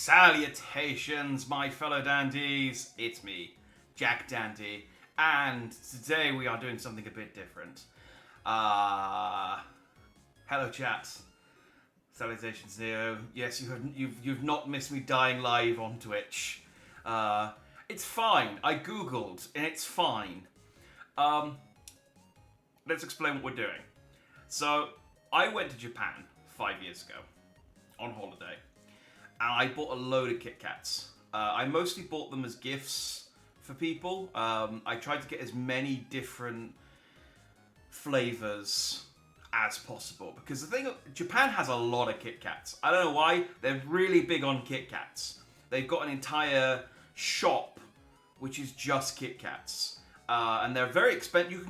Salutations, my fellow dandies. It's me, Jack Dandy, and today we are doing something a bit different. Hello, chat. Salutations, Neo. Yes, you've not missed me dying live on Twitch. It's fine. I googled, and it's fine. Let's explain what we're doing. So, I went to Japan 5 years ago on holiday. And I bought a load of Kit Kats. I mostly bought them as gifts for people. I tried to get as many different flavors as possible. Because the thing, Japan has a lot of Kit Kats. I don't know why, they're really big on Kit Kats. They've got an entire shop which is just Kit Kats. And they're very expensive.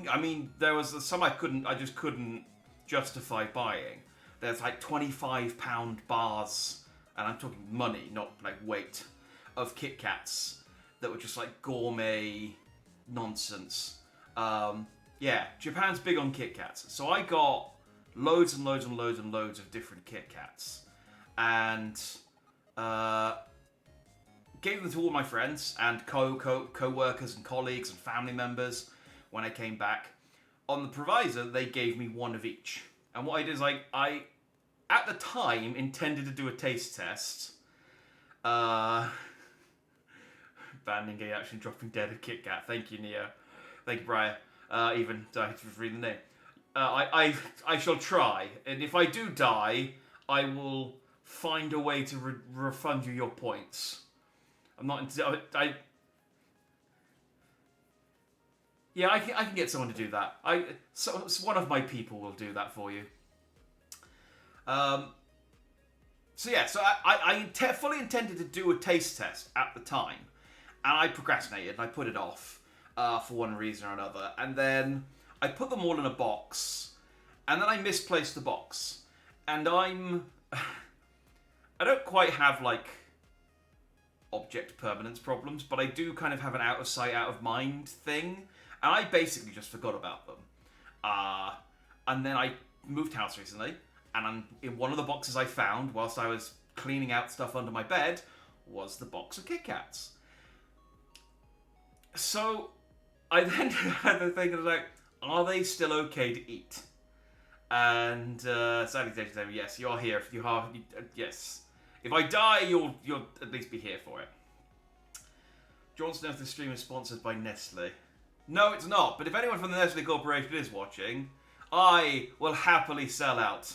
There was some I just couldn't justify buying. There's like £25 bars, and I'm talking money, not like weight, of Kit Kats that were just like gourmet nonsense. Yeah, Japan's big on Kit Kats. So I got loads and loads and loads and loads of different Kit Kats. And gave them to all my friends and co-workers and colleagues and family members when I came back. On the proviso, they gave me one of each. And what I did is I at the time, intended to do a taste test. Banning Gay Action Dropping Dead of Kit Kat. Thank you, Neo. Thank you, Briar. Even died for reading the name. I shall try. And if I do die, I will find a way to refund you your points. I'm not... Yeah, I can get someone to do that. So one of my people will do that for you. I fully intended to do a taste test at the time, and I procrastinated and I put it off for one reason or another, and then I put them all in a box, and then I misplaced the box, and I don't quite have like object permanence problems, but I do kind of have an out of sight, out of mind thing, and I basically just forgot about them, and then I moved house recently. And in one of the boxes I found whilst I was cleaning out stuff under my bed was the box of Kit Kats. So I then had the thing of like, are they still okay to eat? And salutations, yes, you're here. If you are, yes. If I die, you'll at least be here for it. Johnson, if the stream is sponsored by Nestle. No, it's not. But if anyone from the Nestle Corporation is watching, I will happily sell out.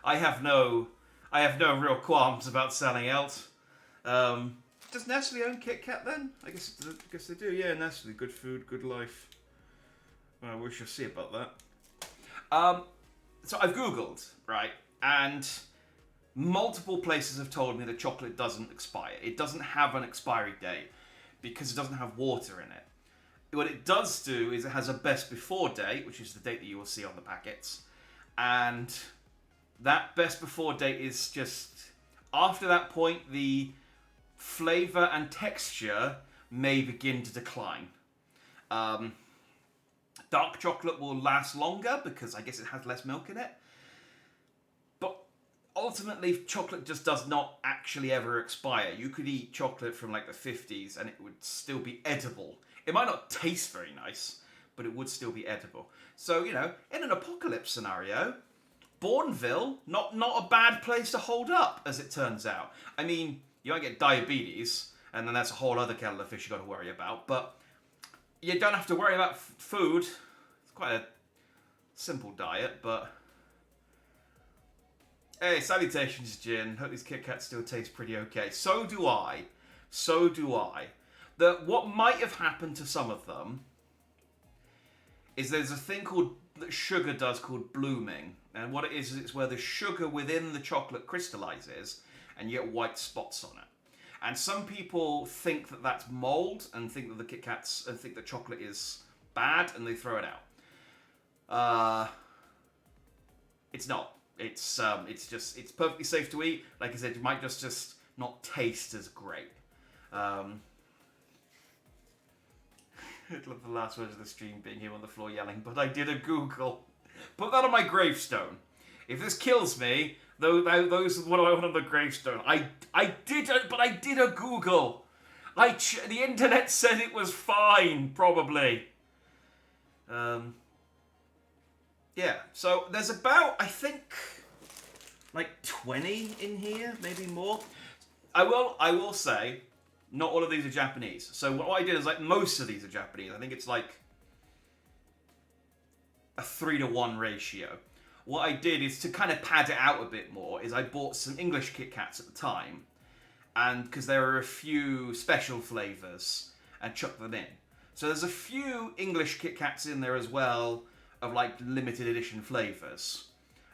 I have no real qualms about selling out. Does Nestle own Kit Kat then? I guess they do. Yeah, Nestle, good food, good life. Well, we shall see about that. So I've googled, right, and multiple places have told me that chocolate doesn't expire. It doesn't have an expiry date because it doesn't have water in it. What it does do is it has a best before date, which is the date that you will see on the packets, and that best before date is just, after that point, the flavour and texture may begin to decline. Dark chocolate will last longer because I guess it has less milk in it. But ultimately, chocolate just does not actually ever expire. You could eat chocolate from like the 50s and it would still be edible. It might not taste very nice, but it would still be edible. So, in an apocalypse scenario, Bourneville, not a bad place to hold up, as it turns out. I mean, you might get diabetes, and then that's a whole other kettle of fish you've got to worry about, but you don't have to worry about food. It's quite a simple diet, but... Hey, salutations, Jin. Hope these Kit Kats still taste pretty okay. So do I. What might have happened to some of them is there's a thing that sugar does called blooming. And what it is it's where the sugar within the chocolate crystallizes and you get white spots on it. And some people think that that's mold and think that the Kit Kats and think that chocolate is bad and they throw it out. It's not. It's perfectly safe to eat. Like I said, you might just not taste as great. I love the last words of the stream being him on the floor yelling, but I did a Google. Put that on my gravestone. If this kills me, Those are what I want on the gravestone. I did a Google. The internet said it was fine, probably. Yeah. So there's about, I think, like 20 in here, maybe more. I will say, not all of these are Japanese. So what I did is, like, most of these are Japanese. I think it's like a 3-to-1 ratio. What I did is, to kind of pad it out a bit more, is I bought some English Kit Kats at the time, and because there are a few special flavours, and chucked them in. So there's a few English Kit Kats in there as well, of like limited edition flavours.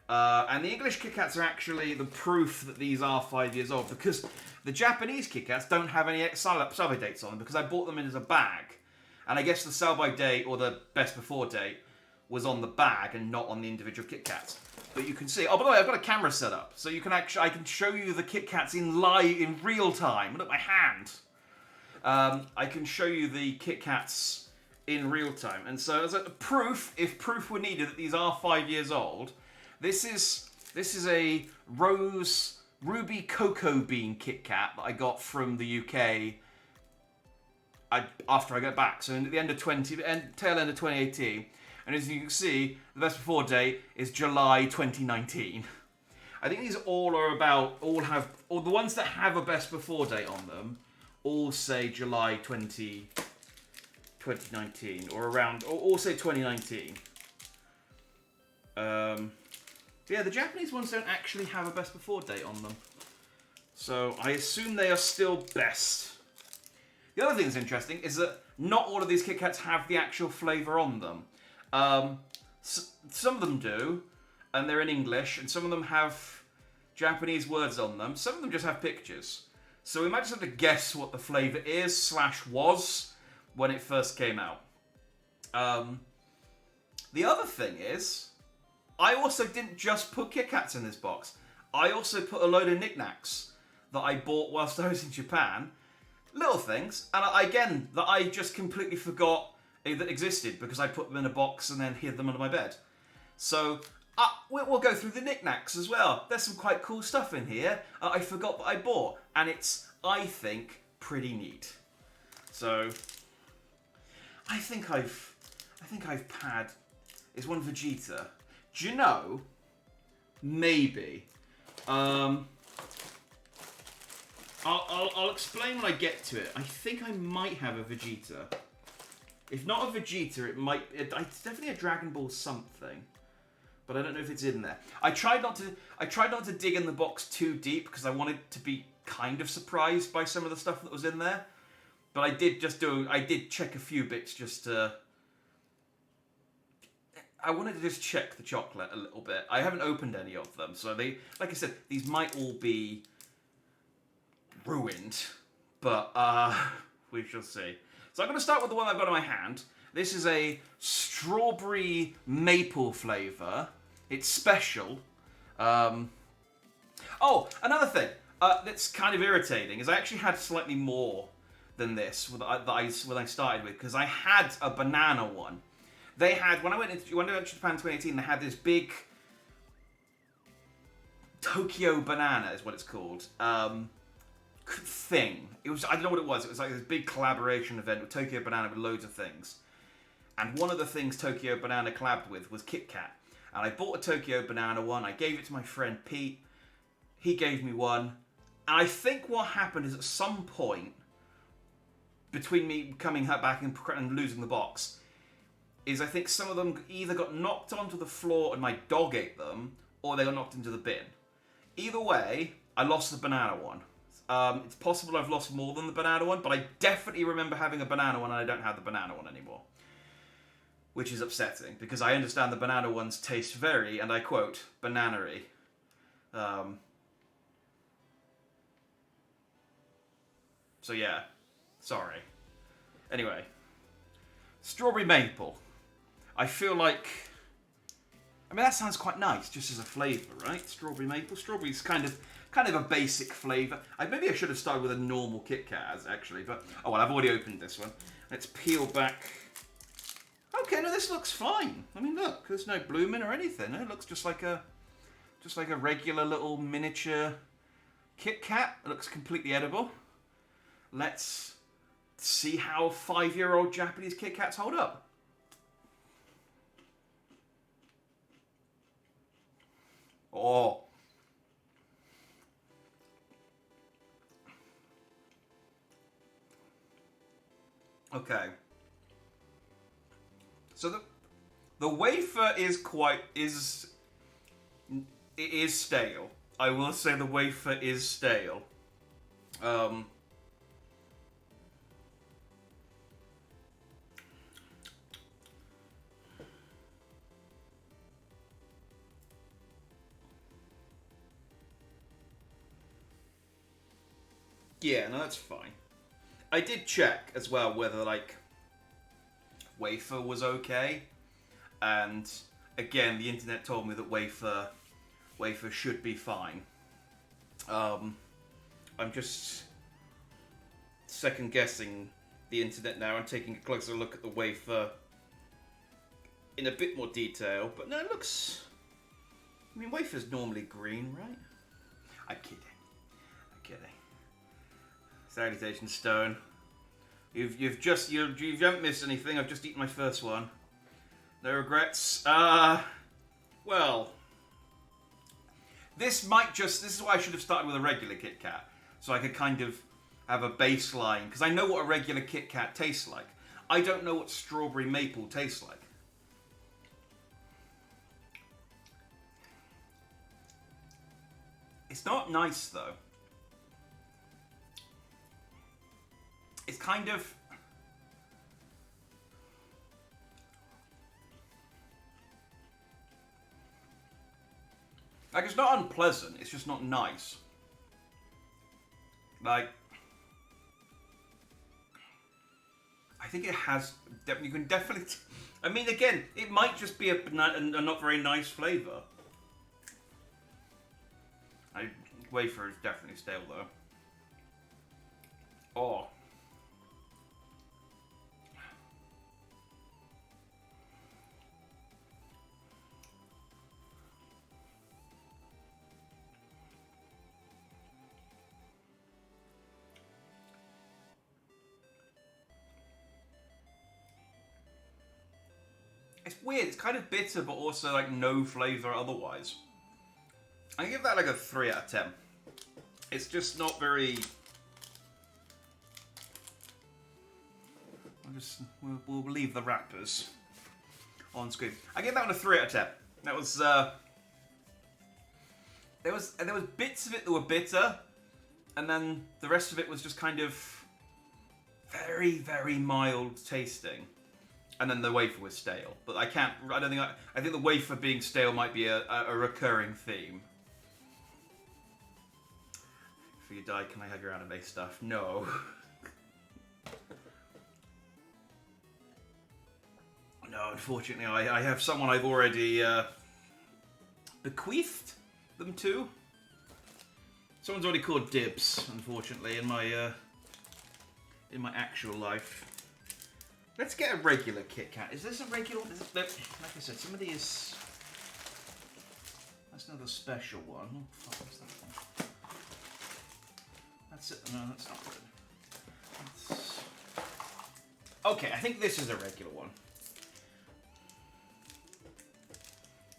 And the English Kit Kats are actually the proof that these are 5 years old, because the Japanese Kit Kats don't have any sell-by dates on them, because I bought them in as a bag. And I guess the sell-by date, or the best before date, was on the bag and not on the individual Kit Kats. But you can see, oh, by the way, I've got a camera set up, so you can actually, I can show you the Kit Kats in real time. Look at my hand. I can show you the Kit Kats in real time. And so as a proof, if proof were needed that these are 5 years old, this is a ruby cocoa bean Kit Kat that I got from the UK after I got back. So at the end of tail end of 2018. And as you can see, the best before date is July 2019. I think these all have the ones that have a best before date on them all say July 2019 or around, or all say 2019. Yeah, the Japanese ones don't actually have a best before date on them. So I assume they are still best. The other thing that's interesting is that not all of these Kit Kats have the actual flavour on them. Some of them do, and they're in English, and some of them have Japanese words on them. Some of them just have pictures. So we might just have to guess what the flavour is / was when it first came out. The other thing is, I also didn't just put Kit Kats in this box. I also put a load of knickknacks that I bought whilst I was in Japan. Little things, and again, that I just completely forgot that existed because I put them in a box and then hid them under my bed. So we'll go through the knickknacks as well. There's some quite cool stuff in here I forgot that I bought, and it's, I think, pretty neat. So I think I've pad. Is one Vegeta? Do you know? Maybe. I'll explain when I get to it. I think I might have a Vegeta. If not a Vegeta, it's definitely a Dragon Ball something, but I don't know if it's in there. I tried not to dig in the box too deep because I wanted to be kind of surprised by some of the stuff that was in there. But I did check a few bits just to. I wanted to just check the chocolate a little bit. I haven't opened any of them, so like I said, these might all be ruined, but we shall see. So I'm going to start with the one I've got in my hand. This is a strawberry maple flavour. It's special. Oh, another thing that's kind of irritating is I actually had slightly more than this when I started with, because I had a banana one. They had, when I went to Japan in 2018, they had this big Tokyo banana is what it's called. Thing. It was, I don't know what it was. It was like this big collaboration event with Tokyo Banana with loads of things. And one of the things Tokyo Banana collabed with was Kit Kat. And I bought a Tokyo Banana one. I gave it to my friend Pete. He gave me one. And I think what happened is at some point, between me coming back and losing the box, is I think some of them either got knocked onto the floor and my dog ate them, or they got knocked into the bin. Either way, I lost the banana one. It's possible I've lost more than the banana one, but I definitely remember having a banana one and I don't have the banana one anymore. Which is upsetting, because I understand the banana ones taste very, and I quote, banana-y. So yeah, sorry. Anyway, strawberry maple. I feel like, I mean, that sounds quite nice, just as a flavour, right? Strawberry maple. Strawberry's kind of a basic flavour. Maybe I should have started with a normal Kit Kat, actually, but oh well, I've already opened this one. Let's peel back. Okay, no, this looks fine. I mean, look, there's no blooming or anything. It looks just like a just like a regular little miniature Kit Kat. It looks completely edible. Let's see how 5-year-old Japanese Kit Kats hold up. Oh. Okay. So the wafer is it is stale. I will say the wafer is stale. Yeah, no, that's fine. I did check as well whether like wafer was okay, and again, the internet told me that wafer should be fine. I'm just second guessing the internet now and taking a closer look at the wafer in a bit more detail. But no, it looks. I mean, wafer's normally green, right? I'm kidding. I'm kidding. Salutations, Stone. You haven't missed anything. I've just eaten my first one. No regrets. Well, this is why I should have started with a regular Kit Kat, so I could kind of have a baseline, because I know what a regular Kit Kat tastes like. I don't know what strawberry maple tastes like. It's not nice though. It's kind of... like, it's not unpleasant, it's just not nice. Like... I think it has... you can definitely... I mean, again, it might just be a not very nice flavour. Wafer is definitely stale though. Oh. It's weird, it's kind of bitter, but also like no flavour otherwise. I give that like a 3 out of 10. It's just not very... we'll leave the wrappers on screen. I give that one a 3 out of 10. That was, there was bits of it that were bitter, and then the rest of it was just kind of very, very mild tasting. And then the wafer was stale. But I think the wafer being stale might be a recurring theme. Before you die, can I have your anime stuff? No. No, unfortunately, I have someone I've already bequeathed them to. Someone's already called dibs, unfortunately, in my actual life. Let's get a regular Kit Kat. Is this a regular one? Like I said, some of these... that's another special one. Oh, fuck, what's that one? That's it. No, that's not good. That's... okay, I think this is a regular one.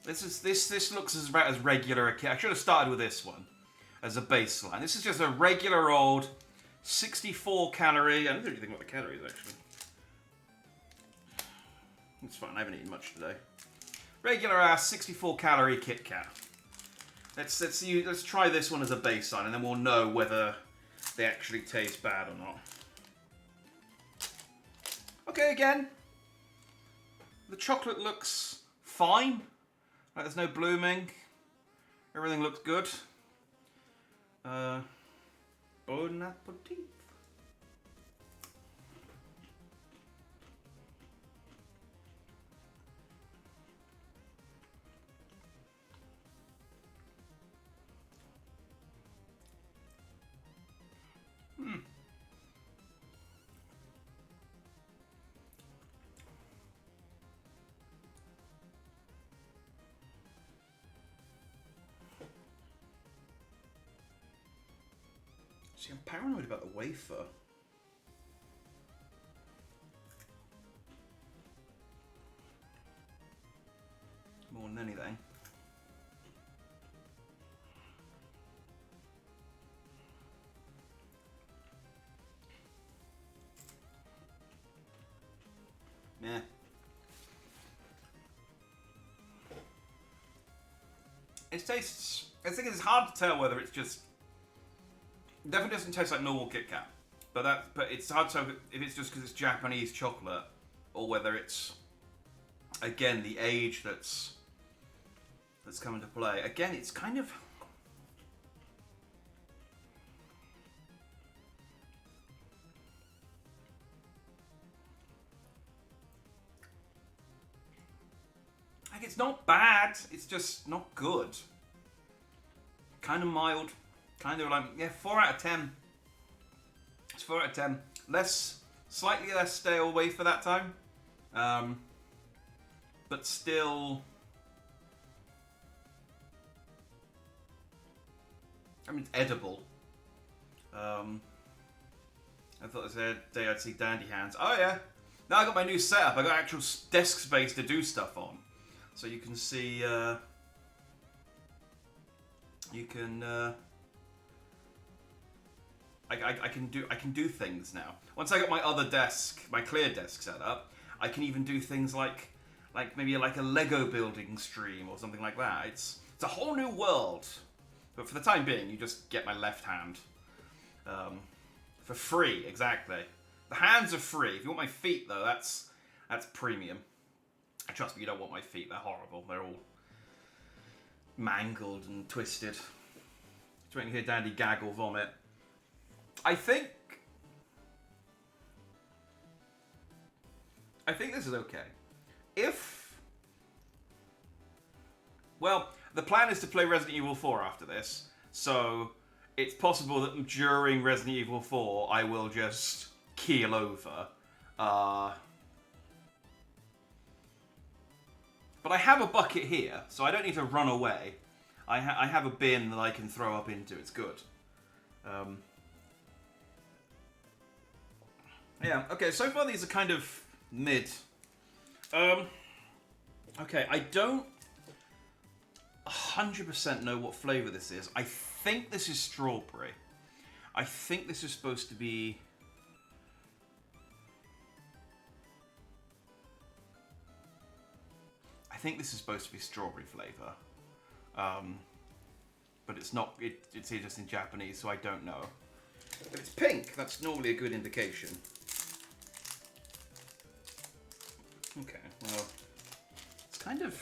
This looks about as regular a Kit. I should have started with this one as a baseline. This is just a regular old 64 calorie. I don't think about the calories actually. It's fine, I haven't eaten much today. Regular ass 64 calorie Kit Kat. Let's try this one as a baseline, and then we'll know whether they actually taste bad or not. Okay, again, the chocolate looks fine. Like, there's no blooming. Everything looks good. Bon appetit. See, I'm paranoid about the wafer. More than anything. Yeah. It tastes... I think it's hard to tell whether it's just... It definitely doesn't taste like normal Kit Kat. But it's hard to tell if it's just because it's Japanese chocolate or whether it's, again, the age that's come into play. Again, it's kind of... Like, it's not bad, it's just not good. Kind of mild. Kind of like, yeah, 4 out of 10. It's 4 out of 10. Slightly less stale wafer that time. But still... I mean, it's edible. I thought this day I'd see dandy hands. Oh yeah! Now I got my new setup. I got actual desk space to do stuff on. So you can see... you can... I can do things now. Once I got my other desk, my clear desk set up, I can even do things like maybe like a Lego building stream or something like that. It's a whole new world. But for the time being, you just get my left hand for free. Exactly. The hands are free. If you want my feet though, that's premium. And trust me, you don't want my feet. They're horrible. They're all mangled and twisted. Just waiting to hear Dandy gag or vomit. I think this is okay. Well, the plan is to play Resident Evil 4 after this, so it's possible that during Resident Evil 4 I will just keel over. But I have a bucket here, so I don't need to run away. I have a bin that I can throw up into. It's good. Yeah, okay, so far these are kind of mid. Okay, I don't 100% know what flavour this is. I think this is strawberry. I think this is supposed to be... I think this is supposed to be strawberry flavour. But it's not, it's here just in Japanese, so I don't know. If it's pink, that's normally a good indication. Okay, well, it's kind of...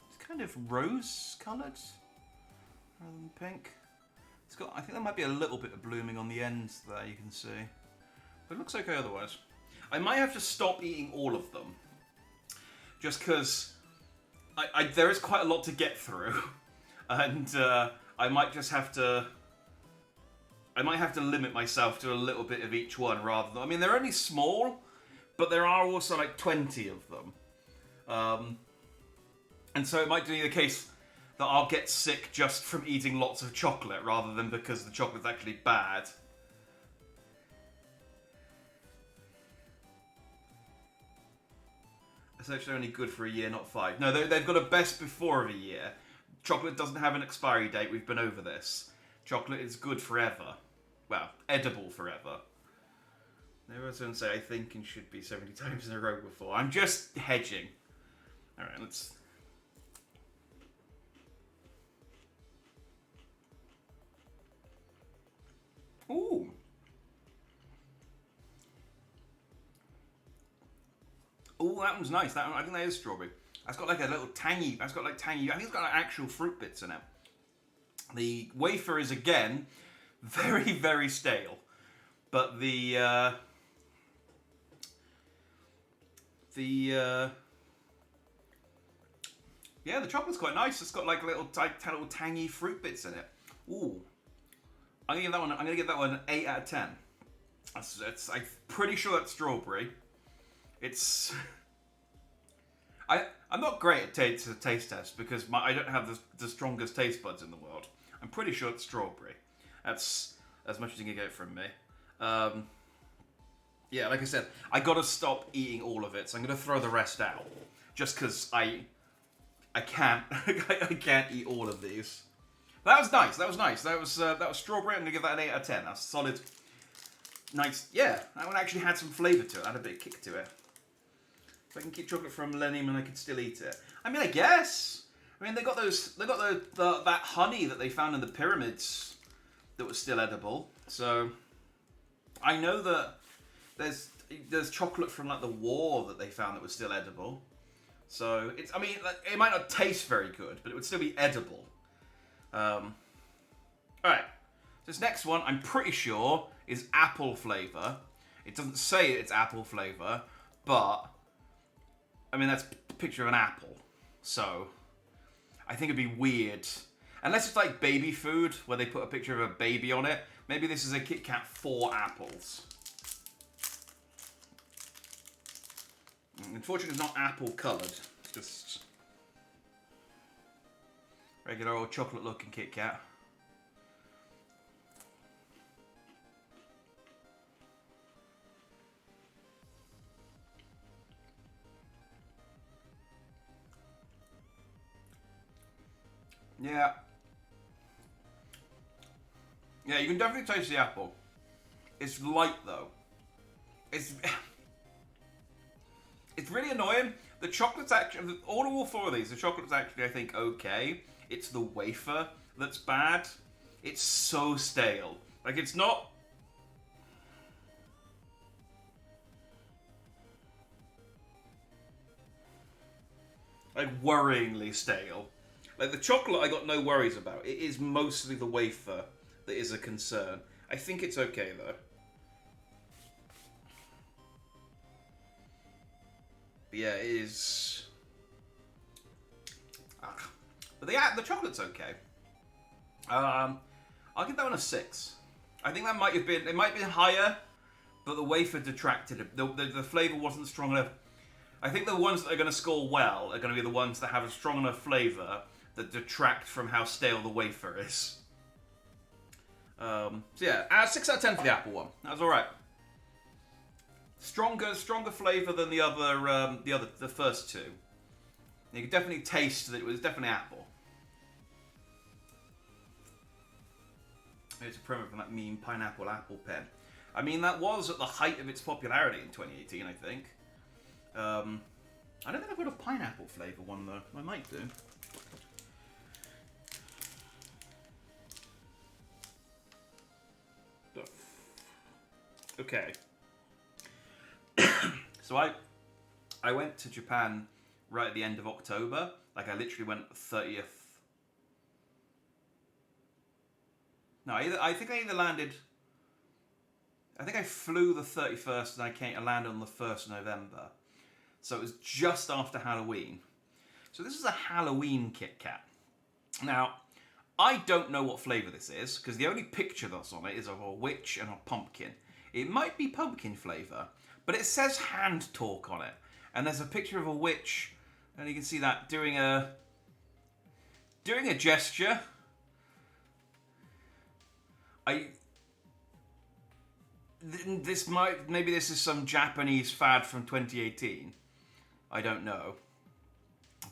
It's kind of rose-coloured rather than pink. It's got, I think there might be a little bit of blooming on the ends there, you can see. But it looks okay otherwise. I might have to stop eating all of them. Just because there is quite a lot to get through. And I might just have to... I might have to limit myself to a little bit of each one rather than... I mean, they're only small, but there are also like 20 of them. And so it might be the case that I'll get sick just from eating lots of chocolate rather than because the chocolate's actually bad. It's actually only good for a year, not 5. No, they've got a best before of a year. Chocolate doesn't have an expiry date. We've been over this. Chocolate is good forever. Well, edible forever. Never was going to say I think and should be 70 times in a row before. I'm just hedging. Alright, let's... Ooh! Ooh, that one's nice. That one, I think that is strawberry. That's got like a little tangy... That's got like tangy... I think it's got like actual fruit bits in it. The wafer is, again, very, very stale. But yeah, the chocolate's quite nice. It's got like little tangy fruit bits in it. Ooh. I'm gonna give that one an 8 out of 10. I'm pretty sure that's strawberry. It's... I'm not great at taste tests because I don't have the strongest taste buds in the world. I'm pretty sure it's strawberry. That's as much as you can get from me. Yeah, like I said, I gotta stop eating all of it, so I'm gonna throw the rest out. Just because I can't I can't eat all of these. That was nice. That was strawberry. I'm gonna give that an 8 out of 10. That's solid. Nice. Yeah, that one actually had some flavour to it. Had a bit of kick to it. If I can keep chocolate from Millennium and I could still eat it. I mean, I guess. I mean, they got that honey that they found in the pyramids that was still edible. So I know that there's chocolate from like the war that they found that was still edible. So it's, I mean, it might not taste very good, but it would still be edible. All right. This next one, I'm pretty sure, is apple flavour. It doesn't say it's apple flavour, but I mean, that's a picture of an apple. So I think it'd be weird. Unless it's like baby food, where they put a picture of a baby on it. Maybe this is a Kit Kat for apples. Unfortunately, it's not apple coloured. It's just regular old chocolate looking Kit Kat. Yeah. Yeah, you can definitely taste the apple. It's light though. It's really annoying. The chocolate's actually, all four of these, the chocolate's actually, I think, okay. It's the wafer that's bad. It's so stale. Like, it's not... like, worryingly stale. Like, the chocolate I got no worries about. It is mostly the wafer that is a concern. I think it's okay, though. But yeah, it is... But the chocolate's okay. I'll give that one a 6. I think that might have been... it might have been higher, but the wafer detracted it. The flavour wasn't strong enough. I think the ones that are going to score well are going to be the ones that have a strong enough flavour that detract from how stale the wafer is. So yeah, 6 out of 10 for the apple one. That was alright. Stronger flavour than the first two. You could definitely taste that it was definitely apple. It's a promo from that meme pineapple apple pen. I mean, that was at the height of its popularity in 2018, I think. I don't think I've got a pineapple flavour one though. I might do. Okay. So I went to Japan right at the end of October. Like, I literally went 30th. No, I think I either landed... I think I flew the 31st and I landed on the 1st of November. So it was just after Halloween. So this is a Halloween Kit Kat. Now, I don't know what flavour this is, because the only picture that's on it is of a witch and a pumpkin. It might be pumpkin flavour, but it says hand talk on it. And there's a picture of a witch, and you can see that doing a gesture. Maybe this is some Japanese fad from 2018. I don't know.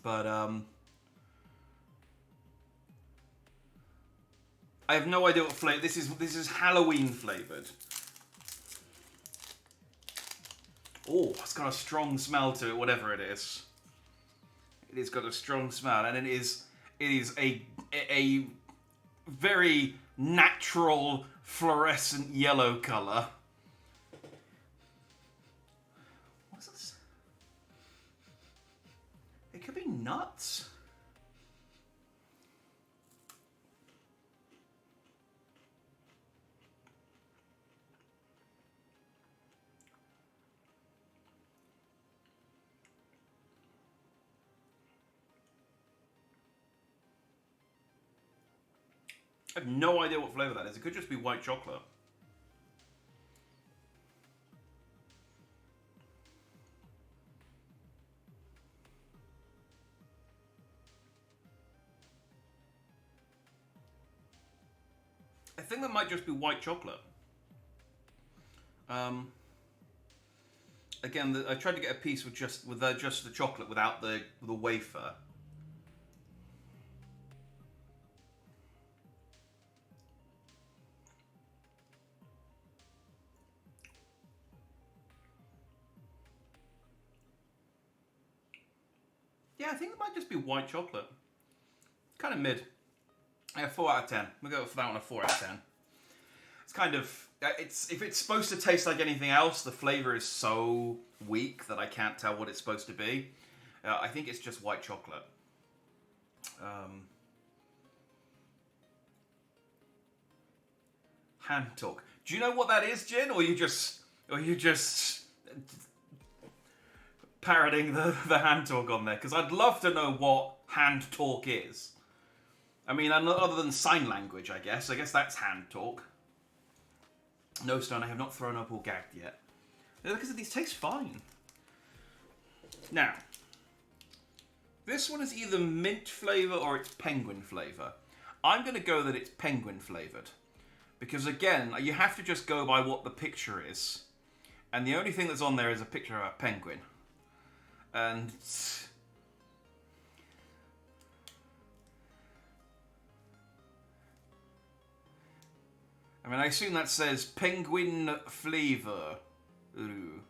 But I have no idea what flavour this is Halloween flavoured. Oh, it's got a strong smell to it, whatever it is. It has got a strong smell, and it is a very natural fluorescent yellow colour. What's this? It could be nuts. I have no idea what flavour that is. It could just be white chocolate. I think that might just be white chocolate. Again, I tried to get a piece with just the chocolate without the wafer. Yeah, I think it might just be white chocolate. Kind of mid. Yeah, 4 out of 10. We'll go for that one, a 4 out of 10. It's kind of... if it's supposed to taste like anything else, the flavour is so weak that I can't tell what it's supposed to be. I think it's just white chocolate. Hand talk. Do you know what that is, Jin? Or you just parroting the hand talk on there? Because I'd love to know what hand talk is. I mean, other than sign language, I guess. I guess that's hand talk. No, Stone, I have not thrown up or gagged yet. Because these taste fine. Now, this one is either mint flavour or it's penguin flavour. I'm going to go that it's penguin flavoured. Because again, you have to just go by what the picture is. And the only thing that's on there is a picture of a penguin. And... I mean, I assume that says penguin flavour. Ooh.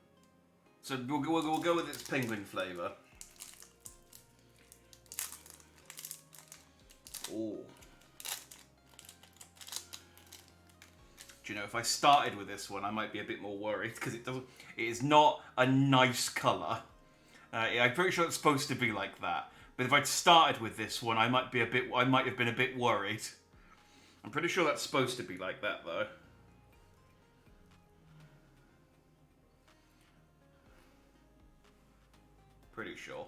So we'll go with its penguin flavour. Oh. Do you know, if I started with this one, I might be a bit more worried because it is not a nice colour. I'm pretty sure it's supposed to be like that. But if I'd started with this one, I might have been a bit worried. I'm pretty sure that's supposed to be like that, though. Pretty sure.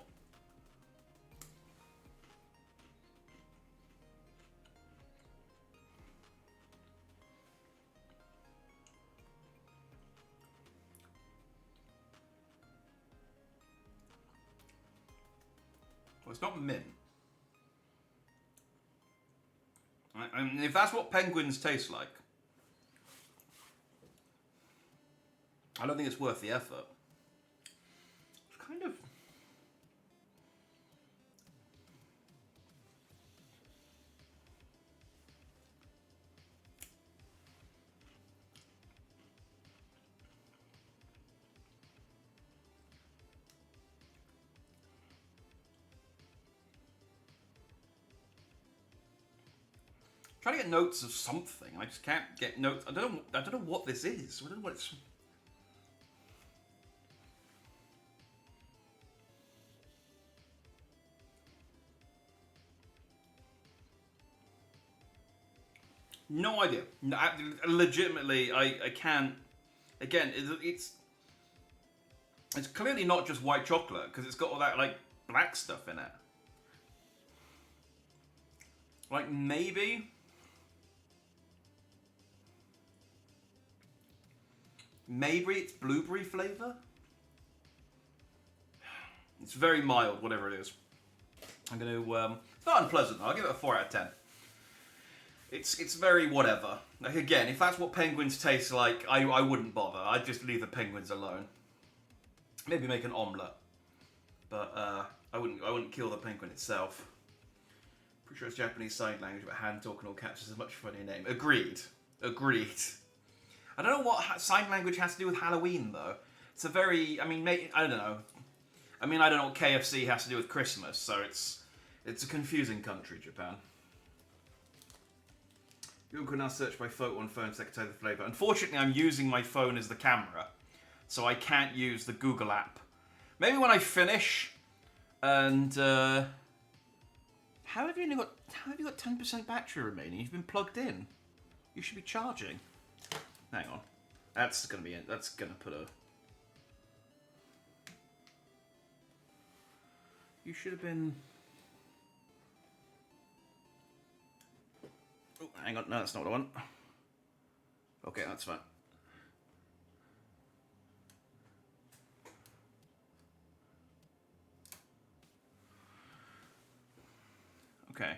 Well, it's not mint. I mean, if that's what penguins taste like, I don't think it's worth the effort. It's kind of... trying to get notes of something. I just can't get notes. I don't know what this is. I don't know what it's... No idea. No, legitimately, I can't... Again, it's clearly not just white chocolate, because it's got all that, like, black stuff in it. Like, maybe... Maybe it's blueberry flavour? It's very mild, whatever it is. I'm going to... it's not unpleasant, though. I'll give it a 4 out of 10. It's very whatever. Like, again, if that's what penguins taste like, I wouldn't bother. I'd just leave the penguins alone. Maybe make an omelette. But I wouldn't kill the penguin itself. Pretty sure it's Japanese sign language, but hand talk and all captures a much funnier name. Agreed. Agreed. I don't know what sign language has to do with Halloween, though. It's a very... I mean, I don't know. I mean, I don't know what KFC has to do with Christmas, so it's a confusing country, Japan. Google can now search by photo on phone to tell the flavour. Unfortunately, I'm using my phone as the camera, so I can't use the Google app. Maybe when I finish, and how have you got 10% battery remaining? You've been plugged in. You should be charging. Hang on, that's gonna be it. That's gonna put a. You should have been. Oh, hang on, no, that's not what I want. Okay, that's fine. Okay.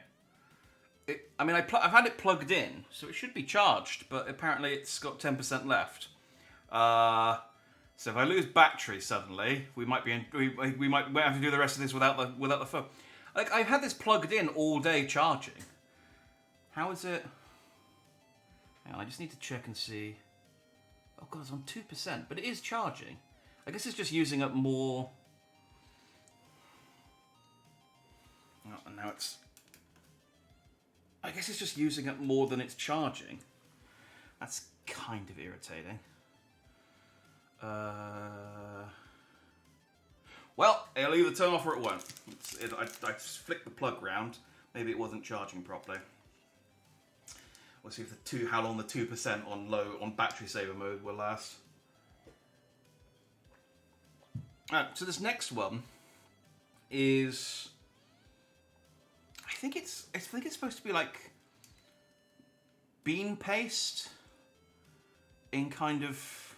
I mean, I've had it plugged in, so it should be charged, but apparently it's got 10% left. So if I lose battery suddenly, we might have to do the rest of this without the phone. Like, I've had this plugged in all day charging. How is it? Hang on, I just need to check and see. Oh god, it's on 2%, but it is charging. I guess it's just using up more. Oh, and now it's. I guess it's just using up more than it's charging. That's kind of irritating. Well, it'll either turn off or it won't. I just flicked the plug round. Maybe it wasn't charging properly. We'll see if how long the 2% on battery saver mode will last. So this next one is, I think it's supposed to be like bean paste in kind of.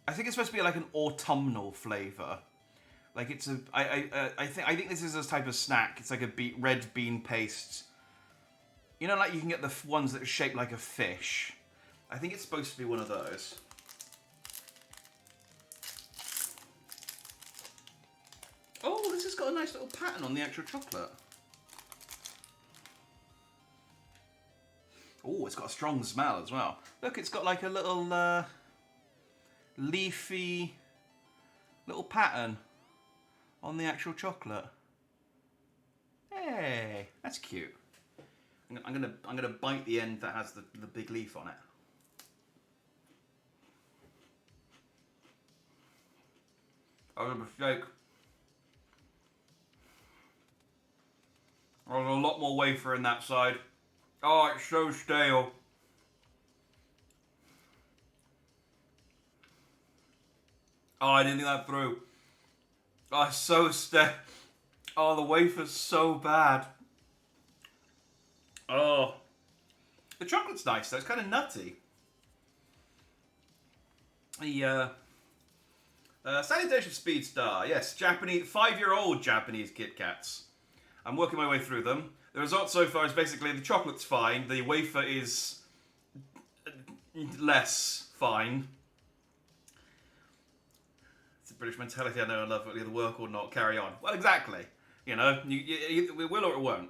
I think it's supposed to be like an autumnal flavour. Like it's a. I think this is a type of snack. It's like a red bean paste. You know, like you can get the ones that are shaped like a fish. I think it's supposed to be one of those. Oh, this has got a nice little pattern on the actual chocolate. Oh, it's got a strong smell as well. Look, it's got like a little leafy little pattern on the actual chocolate. Hey, that's cute. I'm gonna bite the end that has the big leaf on it. That was a mistake. There's a lot more wafer in that side. Oh, it's so stale. Oh, I didn't think that through. Oh, it's so stale. Oh, the wafer's so bad. Oh. The chocolate's nice though, it's kind of nutty. The Salutation Speed Star, yes, Japanese, 5-year-old Japanese Kit Kats. I'm working my way through them. The result so far is basically the chocolate's fine, the wafer is less fine. It's a British mentality, I know, I love it, either work or not, carry on. Well, exactly. You know, it will or it won't.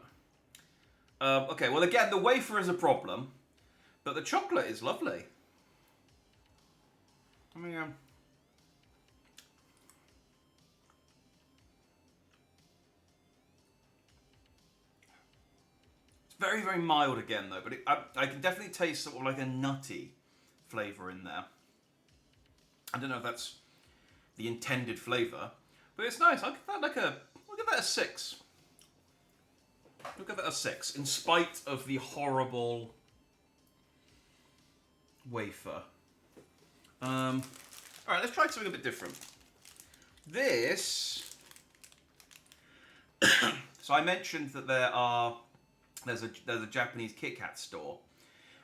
Okay, well again, the wafer is a problem, but the chocolate is lovely. I mean, it's very, very mild again though, but I can definitely taste sort of like a nutty flavour in there. I don't know if that's the intended flavour, but it's nice. I'll give that a 6. Look at that, a 6, in spite of the horrible wafer. Alright, let's try something a bit different. This... So I mentioned that there's a Japanese Kit Kat store,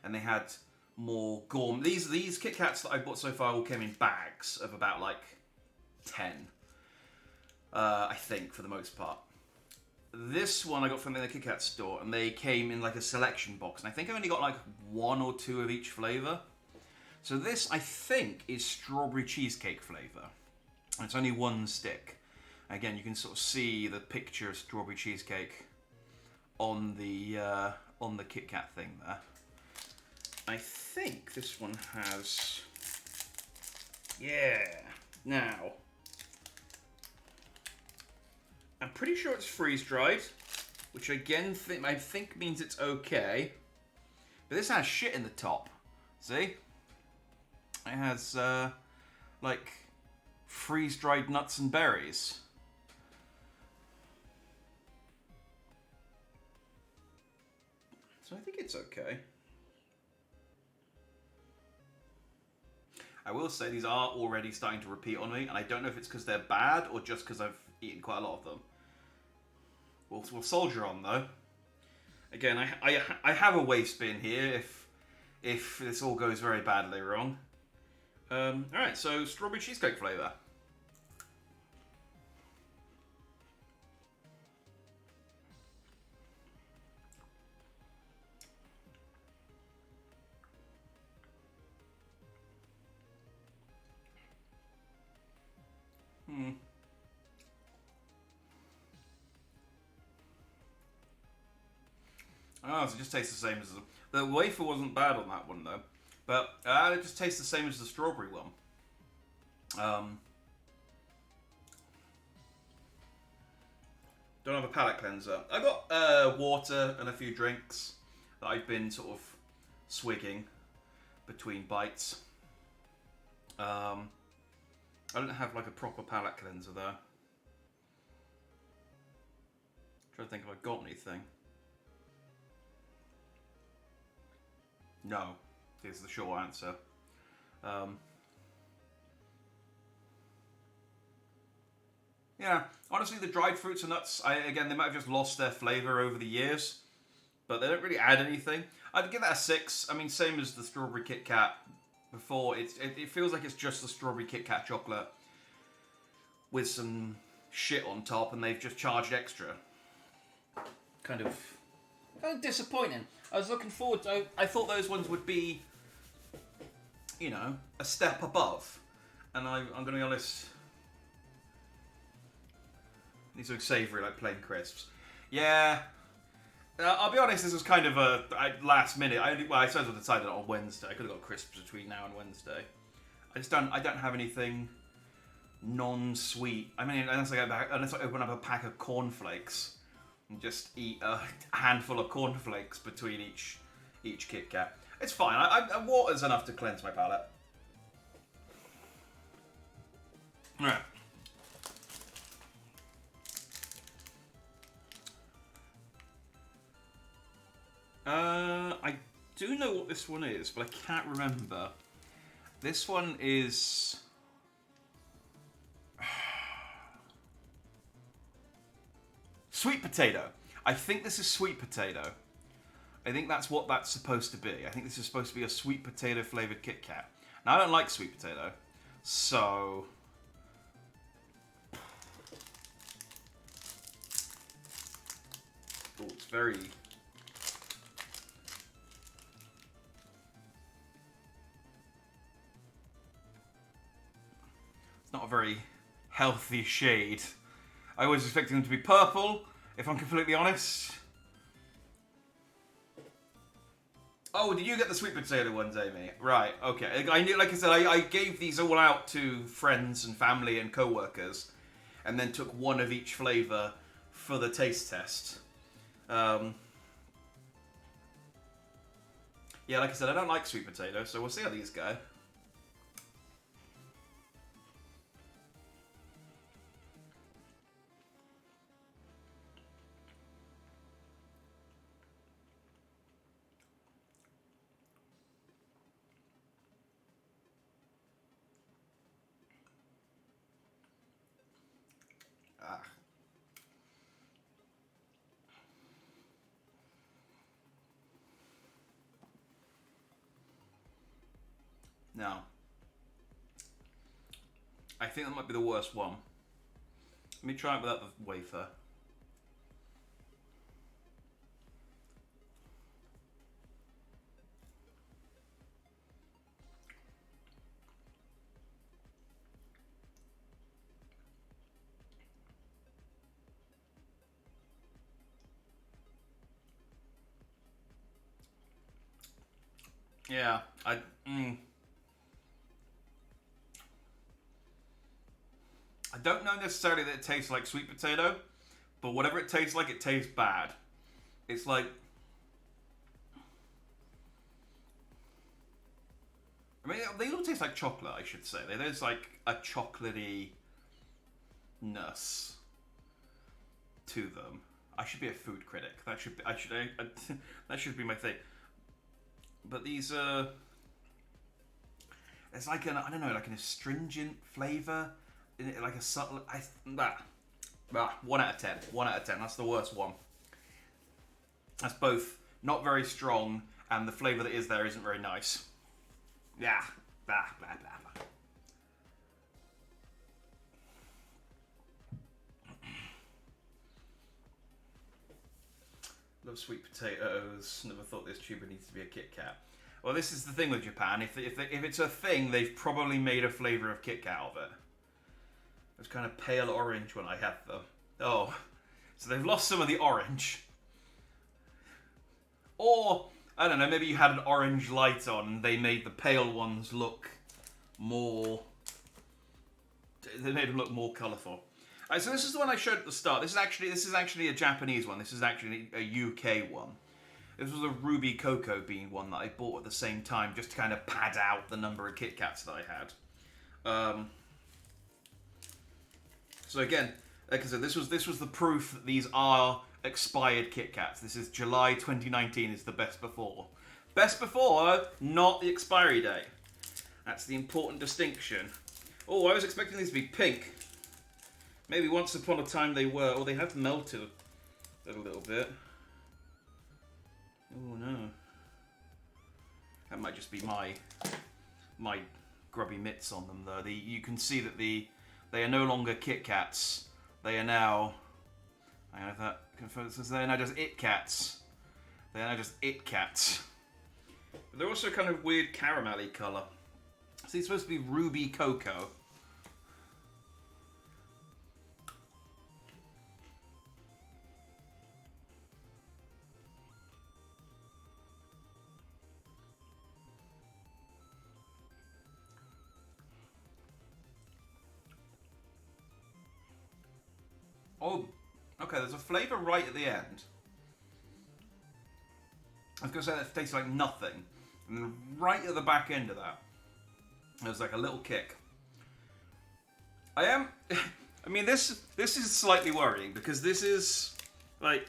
and they had more gourmet... These Kit Kats that I bought so far all came in bags of about, like, 10. I think, for the most part. This one I got from the Kit Kat store, and they came in like a selection box, and I think I only got like 1 or 2 of each flavour. So this, I think, is strawberry cheesecake flavour. And it's only 1 stick. Again, you can sort of see the picture of strawberry cheesecake on the Kit Kat thing there. I think this one has... Yeah. Now... I'm pretty sure it's freeze-dried, which again I think means it's okay. But this has shit in the top. See? It has, like, freeze-dried nuts and berries. So I think it's okay. I will say these are already starting to repeat on me, and I don't know if it's because they're bad or just because I've eaten quite a lot of them. We'll soldier on though. Again, I have a waste bin here if this all goes very badly wrong. Alright, so strawberry cheesecake flavour. Oh, so it just tastes the same as the wafer wasn't bad on that one though, but it just tastes the same as the strawberry one. Don't have a palate cleanser. I got water and a few drinks that I've been sort of swigging between bites. I don't have like a proper palate cleanser though. Trying to think if I've got anything. No, is the short answer. Yeah, honestly, the dried fruits and nuts, again, they might have just lost their flavour over the years, but they don't really add anything. I'd give that a 6. I mean, same as the strawberry Kit Kat before. It feels like it's just the strawberry Kit Kat chocolate with some shit on top, and they've just charged extra. Kind of disappointing. I was looking forward to... I thought those ones would be, you know, a step above. And I'm going to be honest... These look savoury, like plain crisps. Yeah. I'll be honest, this was kind of a last minute. I suppose I decided on Wednesday. I could have got crisps between now and Wednesday. I don't have anything non-sweet. I mean, unless I open up a pack of cornflakes and just eat a handful of cornflakes between each Kit Kat. It's fine. Water's enough to cleanse my palate. Alright. I do know what this one is, but I can't remember. This one is... sweet potato. I think this is sweet potato. I think that's what that's supposed to be. I think this is supposed to be a sweet potato flavoured Kit Kat. Now, I don't like sweet potato, so... Oh, it's very... It's not a very healthy shade. I was expecting them to be purple, if I'm completely honest. Oh, did you get the sweet potato ones, Amy? Right, okay. I knew, like I said, I gave these all out to friends and family and co-workers, and then took one of each flavour for the taste test. Yeah, like I said, I don't like sweet potato, so we'll see how these go. Now, I think that might be the worst one. Let me try it without the wafer. Yeah, I don't know necessarily that it tastes like sweet potato, but whatever it tastes like, it tastes bad. It's like... I mean, they all taste like chocolate, I should say. There's like a chocolatey-ness to them. I should be a food critic. That should be, that should be my thing. But these it's like an, I don't know, like an astringent flavour, like a subtle. 1 out of 10. 1 out of 10. That's the worst one. That's both not very strong, and the flavour that is there isn't very nice. Yeah. Blah blah blah blah. Love sweet potatoes. Never thought this tuber needs to be a Kit Kat. Well, this is the thing with Japan. If it's a thing, they've probably made a flavour of Kit Kat of it. It was kind of pale orange when I had them. Oh, so they've lost some of the orange. Or, I don't know, maybe you had an orange light on and they made the pale ones look more... They made them look more colourful. Alright, so this is the one I showed at the start. This is actually a Japanese one. This is actually a UK one. This was a Ruby Cocoa Bean one that I bought at the same time just to kind of pad out the number of Kit Kats that I had. So again, like I said, this was the proof that these are expired Kit Kats. This is July 2019 is the best before. Best before, not the expiry date. That's the important distinction. Oh, I was expecting these to be pink. Maybe once upon a time they were, or they have melted a little bit. Oh no. That might just be my grubby mitts on them though. You can see that they are no longer Kit Kats. They are now... I have that confirmed. They are now just It Cats. They are now just It Cats. But they're also kind of weird caramel-y colour. So these are supposed to be Ruby Cocoa. Oh, okay, there's a flavour right at the end. I was going to say that tastes like nothing. And then right at the back end of that, there's like a little kick. I mean, this is slightly worrying because this is, like,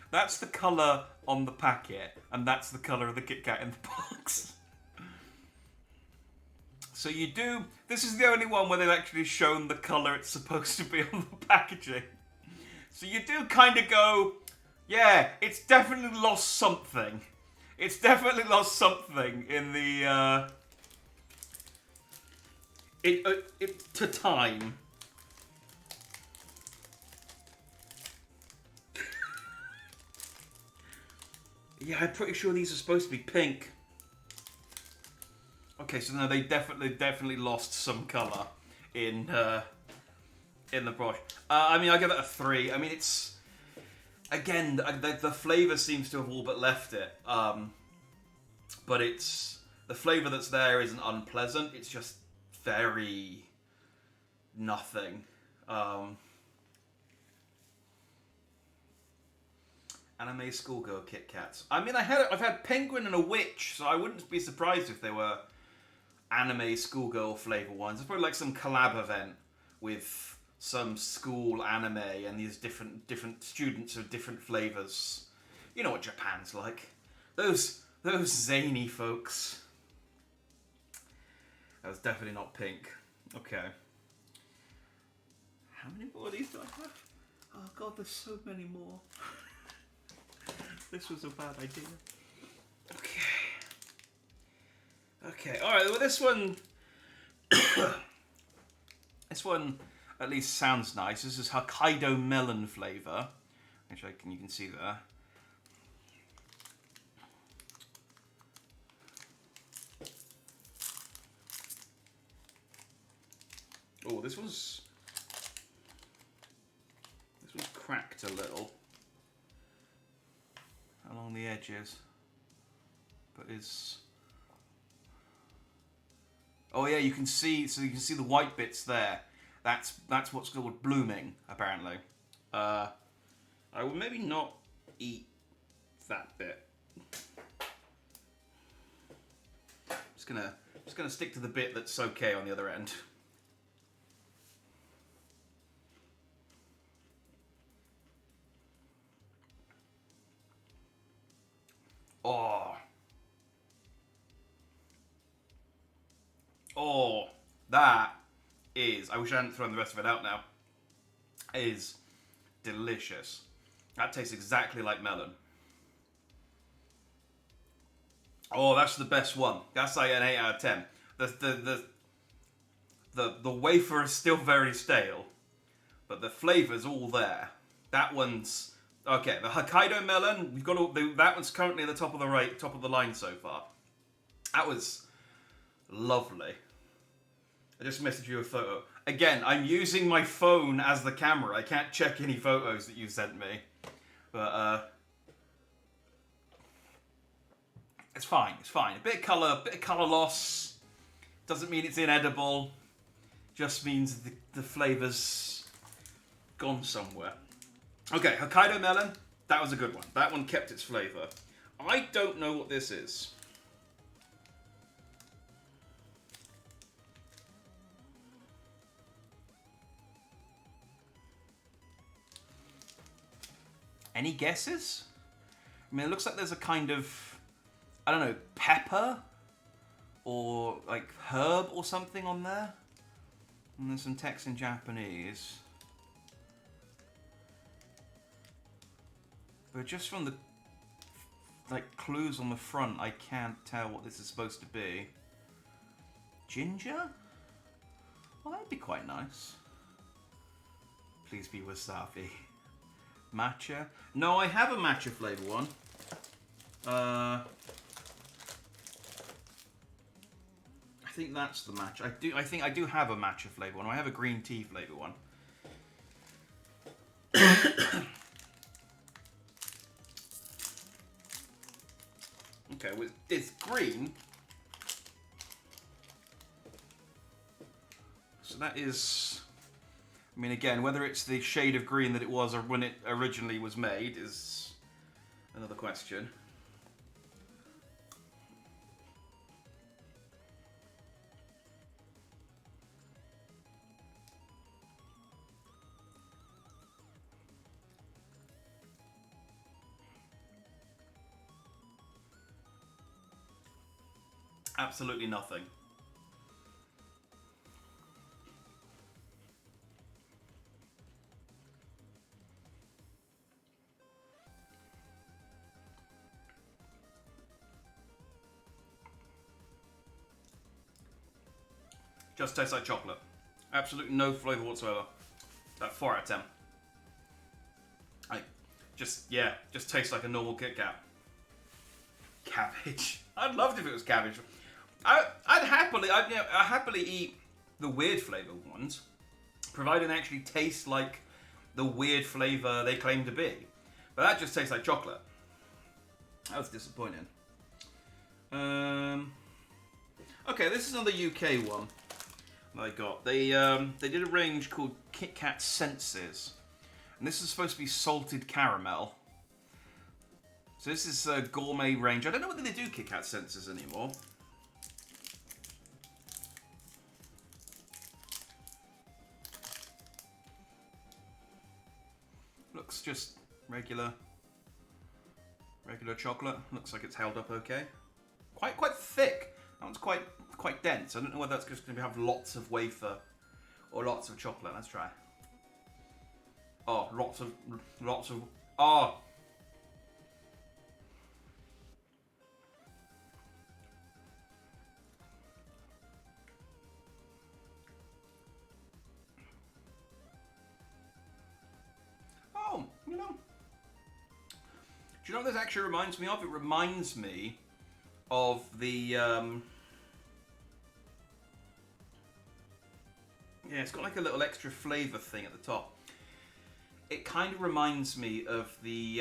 that's the colour on the packet, and that's the colour of the Kit Kat in the box. So you do... This is the only one where they've actually shown the colour it's supposed to be on the packaging. So you do kind of go, yeah, it's definitely lost something. It's definitely lost something in the... to time. Yeah, I'm pretty sure these are supposed to be pink. Okay, so no, they definitely lost some colour in the brush. I mean, I give it a 3. I mean, it's... Again, the flavour seems to have all but left it. But it's... The flavour that's there isn't unpleasant. It's just very... nothing. Anime schoolgirl Kit Kats. I mean, I've had Penguin and a Witch, so I wouldn't be surprised if they were anime schoolgirl flavour ones. It's probably like some collab event with some school anime and these different students of different flavours. You know what Japan's like. Those zany folks. That was definitely not pink. Okay. How many more of these do I have? Oh god, there's so many more. This was a bad idea. Okay. Okay, alright, well this one... this one at least sounds nice. This is Hokkaido melon flavour, which you can see there. Oh, this one's cracked a little along the edges, but it's... Oh yeah, you can see. So you can see the white bits there. That's what's called blooming, apparently. I will maybe not eat that bit. Just gonna stick to the bit that's okay on the other end. Oh. Oh, that is... I wish I hadn't thrown the rest of it out now. Is delicious. That tastes exactly like melon. Oh, that's the best one. That's like an 8 out of 10. The wafer is still very stale, but the flavour's all there. That one's... Okay, the Hokkaido melon, we've got that one's currently at the top of the line so far. That was lovely. I just messaged you a photo. Again, I'm using my phone as the camera. I can't check any photos that you sent me. But, It's fine. It's fine. A bit of color loss doesn't mean it's inedible. Just means the flavor's gone somewhere. Okay, Hokkaido melon. That was a good one. That one kept its flavor. I don't know what this is. Any guesses? I mean, it looks like there's a kind of, I don't know, pepper or like herb or something on there. And there's some text in Japanese. But just from the like clues on the front, I can't tell what this is supposed to be. Ginger? Well, that'd be quite nice. Please be wasabi. Matcha? No, I have a matcha flavor one. I think that's the matcha. I think I do have a matcha flavor one. I have a green tea flavor one. Okay, well, it's green. So that is, I mean, again, whether it's the shade of green that it was or when it originally was made is another question. Absolutely nothing. Just tastes like chocolate. Absolutely no flavour whatsoever. 4 out of 10. Just tastes like a normal Kit Kat. Cabbage. I'd love it if it was cabbage. I'd happily eat the weird flavour ones, provided they actually taste like the weird flavour they claim to be. But that just tastes like chocolate. That was disappointing. Okay, this is another UK one that I got. They did a range called Kit Kat Senses, and this is supposed to be salted caramel. So this is a gourmet range. I don't know whether they do Kit Kat Senses anymore. Looks just regular chocolate. Looks like it's held up okay. Quite thick. That one's quite dense. I don't know whether that's just going to have lots of wafer or lots of chocolate. Let's try. Oh, lots of. Oh. Oh, you know. Do you know what this actually reminds me of? It reminds me of the, yeah, it's got like a little extra flavour thing at the top. It kind of reminds me of the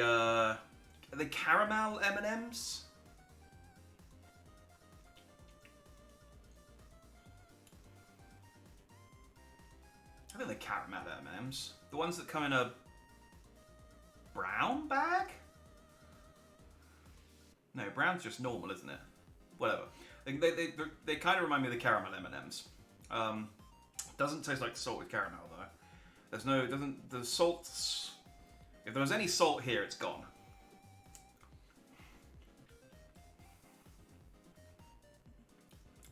caramel M&Ms. I think the caramel M&Ms. The ones that come in a brown bag? No, brown's just normal, isn't it? Whatever. They kind of remind me of the caramel M&Ms. Doesn't taste like salted caramel though. The salts. If there was any salt here, it's gone.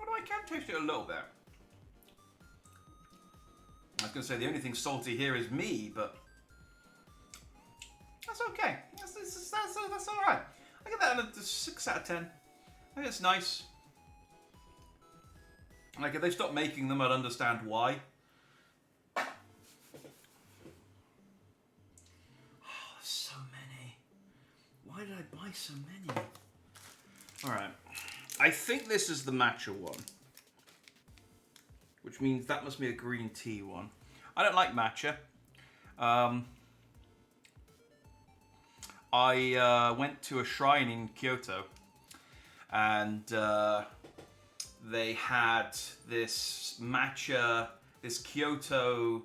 Although I can taste it a little bit. I was going to say the only thing salty here is me, but that's okay. That's all right. I get that a 6 out of 10. I think it's nice. Like, if they stop making them, I'd understand why. Oh, there's so many. Why did I buy so many? Alright. I think this is the matcha one. Which means that must be a green tea one. I don't like matcha. I went to a shrine in Kyoto, and they had this matcha, this Kyoto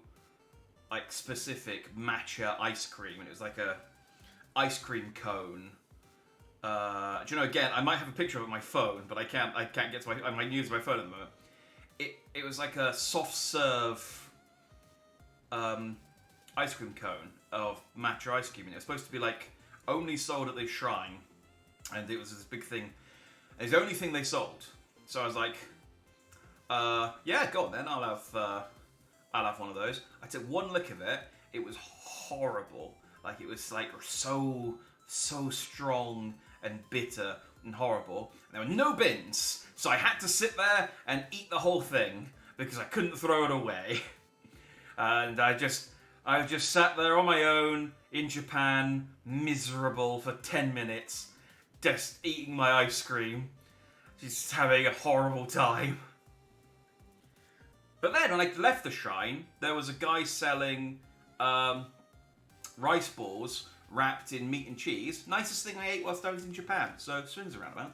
like specific matcha ice cream, and it was like a ice cream cone. Do you know? Again, I might have a picture of it on my phone, but I can't get to I might use my phone at the moment. It was like a soft serve ice cream cone of matcha ice cream, and it was supposed to be like only sold at this shrine, and it was this big thing. It's the only thing they sold. So I was like, yeah, go on then. I'll have one of those. I took one lick of it. It was horrible. Like it was like so strong and bitter and horrible. And there were no bins, so I had to sit there and eat the whole thing because I couldn't throw it away. And I just sat there on my own in Japan, miserable for 10 minutes, just eating my ice cream, just having a horrible time. But then when I left the shrine, there was a guy selling rice balls wrapped in meat and cheese. Nicest thing I ate whilst I was in Japan. So swings around about.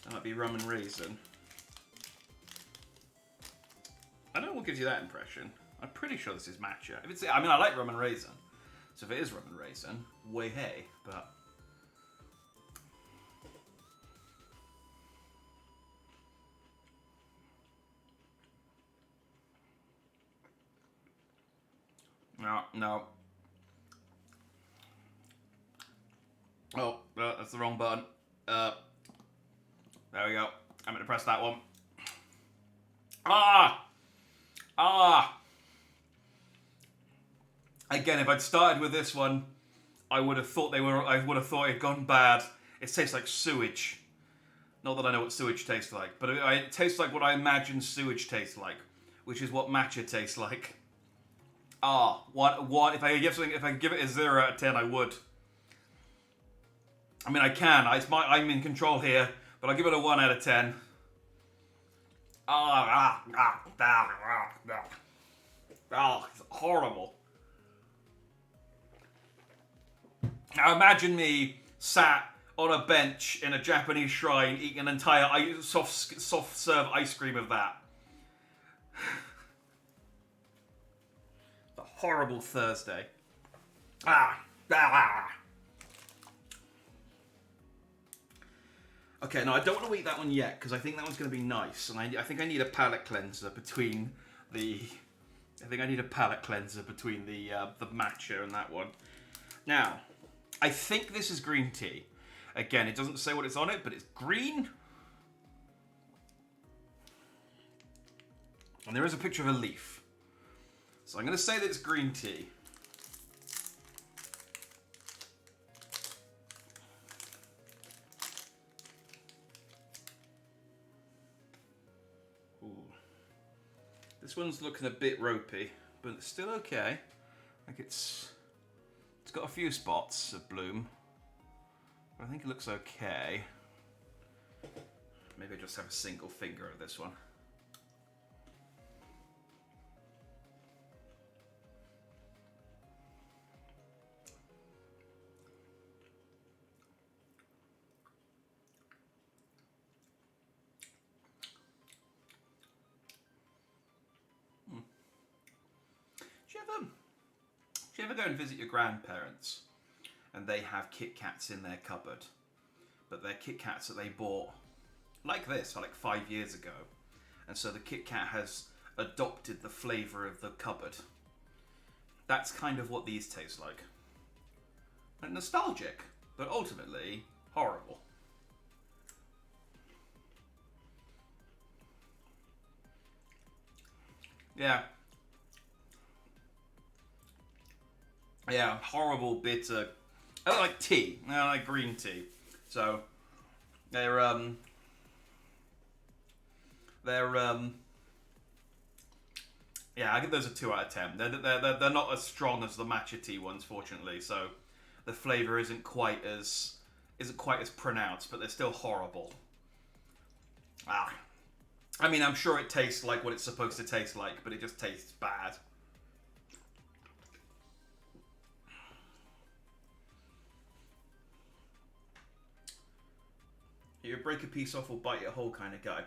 That might be rum and raisin. I don't know what gives you that impression. I'm pretty sure this is matcha. If it's, I mean, I like rum and raisin. So if it is rum and raisin, way hey, but... No. Oh, that's the wrong button. There we go. I'm going to press that one. Again, if I'd started with this one, I would have thought it had gone bad. It tastes like sewage. Not that I know what sewage tastes like, but it tastes like what I imagine sewage tastes like, which is what matcha tastes like. What? If I could give it a 0 out of 10, I would. I mean, I can. I'm in control here, but I'll give it a 1 out of 10. It's horrible. Now imagine me sat on a bench in a Japanese shrine eating an entire soft serve ice cream of that. A horrible Thursday. Okay, no, I don't want to eat that one yet because I think that one's going to be nice, and I think I need a palate cleanser between the. I think I need a palate cleanser between the matcha and that one. Now, I think this is green tea. Again, it doesn't say what it's on it, but it's green. And there is a picture of a leaf. So I'm going to say that it's green tea. Ooh. This one's looking a bit ropey, but it's still okay. Like it's got a few spots of bloom. But I think it looks okay. Maybe I just have a single finger of this one. Do you ever go and visit your grandparents and they have Kit Kats in their cupboard, but they're Kit Kats that they bought like this, like 5 years ago, and so the Kit Kat has adopted the flavour of the cupboard? That's kind of what these taste like. Like nostalgic, but ultimately horrible. Yeah. Yeah, horrible, bitter. I don't like tea. I don't like green tea. So they're yeah, I give those a 2 out of 10. They're not as strong as the matcha tea ones, fortunately. So the flavour isn't quite as pronounced, but they're still horrible. I mean, I'm sure it tastes like what it's supposed to taste like, but it just tastes bad. You break a piece off or bite it whole kind of guy.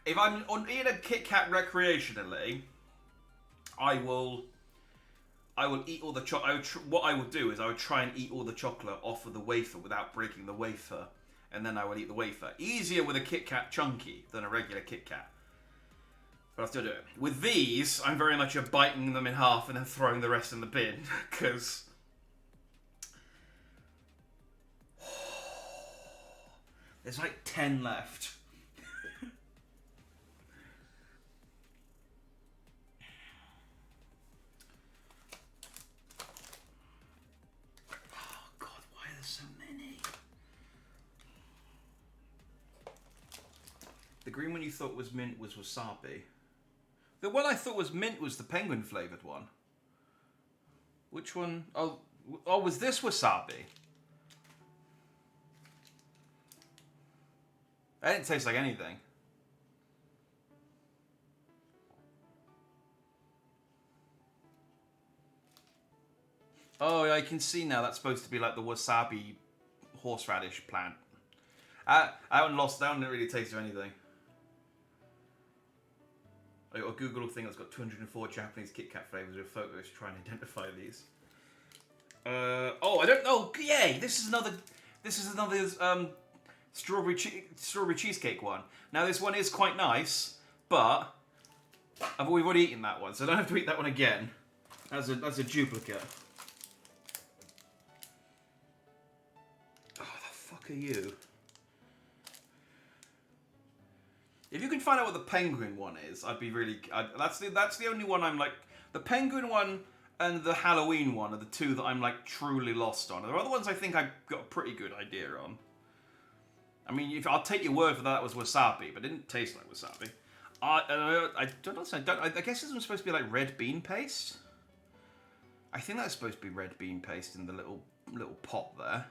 If I'm eating a Kit Kat recreationally, I will eat all the chocolate. What I would do is I would try and eat all the chocolate off of the wafer without breaking the wafer, and then I would eat the wafer. Easier with a Kit Kat chunky than a regular Kit Kat. But I'll still do it. With these, I'm very much biting them in half and then throwing the rest in the bin, because... There's like 10 left. Oh God, why are there so many? The green one you thought was mint was wasabi. The one I thought was mint was the penguin flavoured one. Which one? Oh, was this wasabi? That didn't taste like anything. Oh, I can see now that's supposed to be like the wasabi horseradish plant. I didn't really taste of anything. I got a Google thing that's got 204 Japanese Kit Kat flavours with photos to try and identify these. Oh, I don't know. Yay! This is another strawberry cheesecake one. Now this one is quite nice, but we've already eaten that one, so I don't have to eat that one again. That's a duplicate. Oh, the fuck are you? If you can find out what the penguin one is, I'd be really... That's the only one I'm like... The penguin one and the Halloween one are the two that I'm like truly lost on. There are other ones I think I've got a pretty good idea on. I mean, I'll take your word for that was wasabi, but it didn't taste like wasabi. I don't know. I guess this one's supposed to be like red bean paste. I think that's supposed to be red bean paste in the little pot there.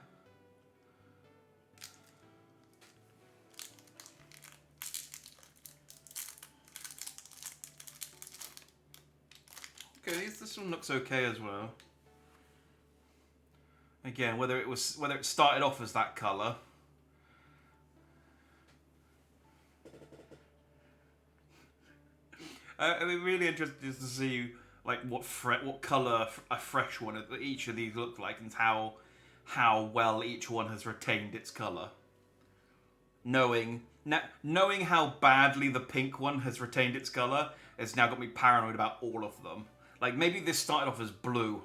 Okay, this one looks okay as well. Again, whether it started off as that colour. I'd be really interested to see like what colour a fresh one of each of these look like and how well each one has retained its colour. Knowing how badly the pink one has retained its colour has now got me paranoid about all of them. Like, maybe this started off as blue.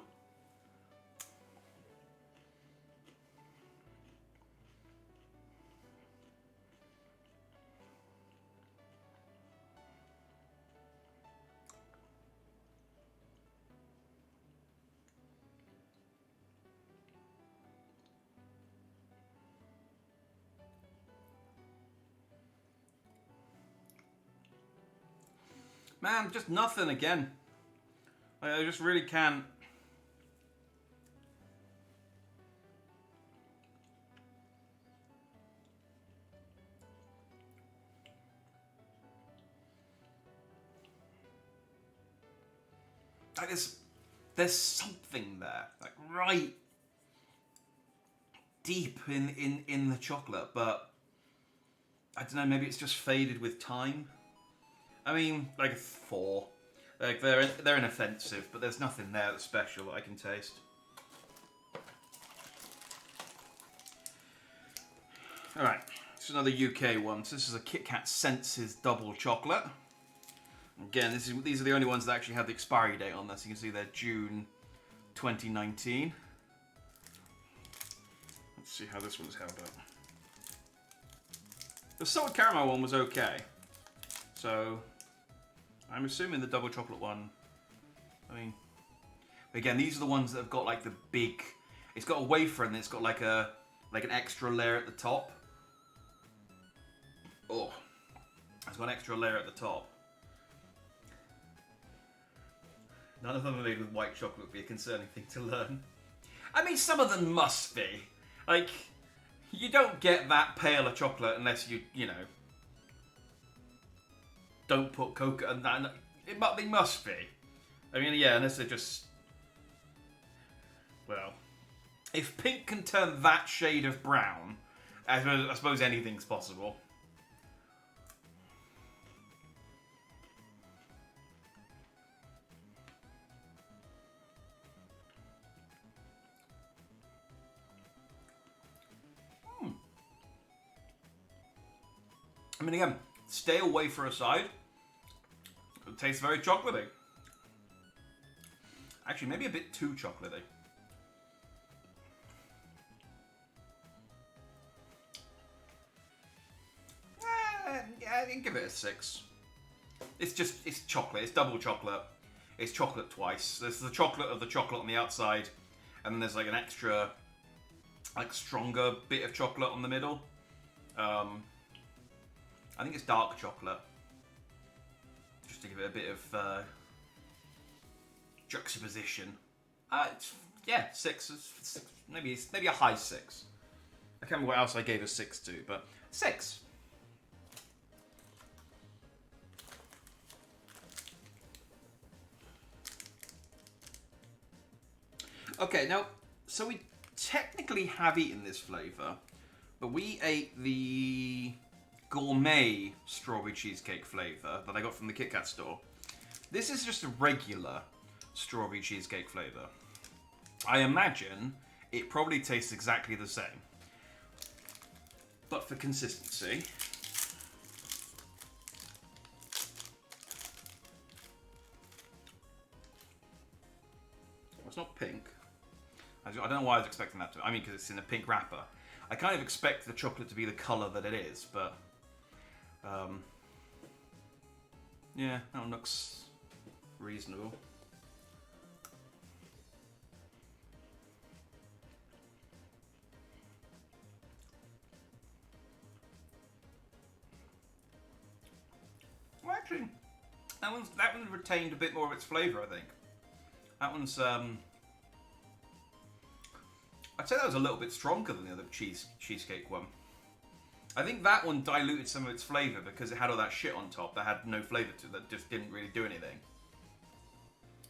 Man, just nothing again. I just really can't. Like there's something there, like right deep in the chocolate, but I don't know. Maybe it's just faded with time. I mean, like a 4. Like they're inoffensive, but there's nothing there that's special that I can taste. All right, this is another UK one. So this is a Kit Kat Senses double chocolate. Again, these are the only ones that actually have the expiry date on this. You can see they're June 2019. Let's see how this one's held up. The salted caramel one was okay. So I'm assuming the double chocolate one, I mean, again, these are the ones that have got like the big, it's got a wafer and it's got like an extra layer at the top. Oh, it's got an extra layer at the top. None of them are made with white chocolate would be a concerning thing to learn. I mean, some of them must be. Like, you don't get that pale a chocolate unless you know, don't put cocoa and that. They must be. I mean, yeah, unless they're just... Well, if pink can turn that shade of brown, I suppose anything's possible. I mean, again, stale wafer aside, it tastes very chocolatey. Actually, maybe a bit too chocolatey. Yeah, I can give it a 6. It's chocolate. It's double chocolate. It's chocolate twice. There's the chocolate of the chocolate on the outside, and then there's like an extra, like stronger bit of chocolate on the middle. I think it's dark chocolate, just to give it a bit of juxtaposition. Yeah, 6. Maybe a high 6. I can't remember what else I gave a 6 to, but 6. Okay, now, so we technically have eaten this flavour, but we ate the gourmet strawberry cheesecake flavour that I got from the Kit Kat store. This is just a regular strawberry cheesecake flavour. I imagine it probably tastes exactly the same. But for consistency, it's not pink. I don't know why I was expecting that to. I mean, because it's in a pink wrapper. I kind of expect the chocolate to be the colour that it is, but yeah, that one looks reasonable. Well, actually, that one retained a bit more of its flavour, I think. That one's I'd say that was a little bit stronger than the other cheesecake one. I think that one diluted some of its flavour because it had all that shit on top that had no flavour to it, that just didn't really do anything.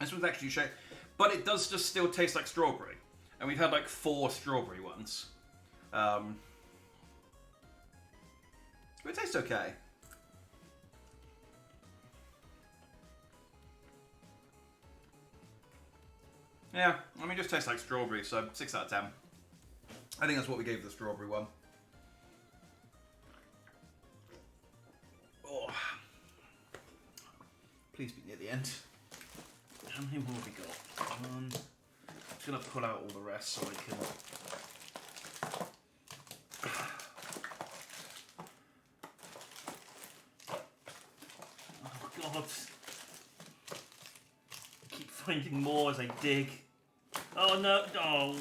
This one's actually shake, but it does just still taste like strawberry. And we've had like 4 strawberry ones. But it tastes okay. Yeah, I mean, it just tastes like strawberry, so 6 out of 10. I think that's what we gave the strawberry one. Oh. Please be near the end. How many more have we got? I'm just going to pull out all the rest so I can... Oh, God. I keep finding more as I dig. Oh, no. Oh.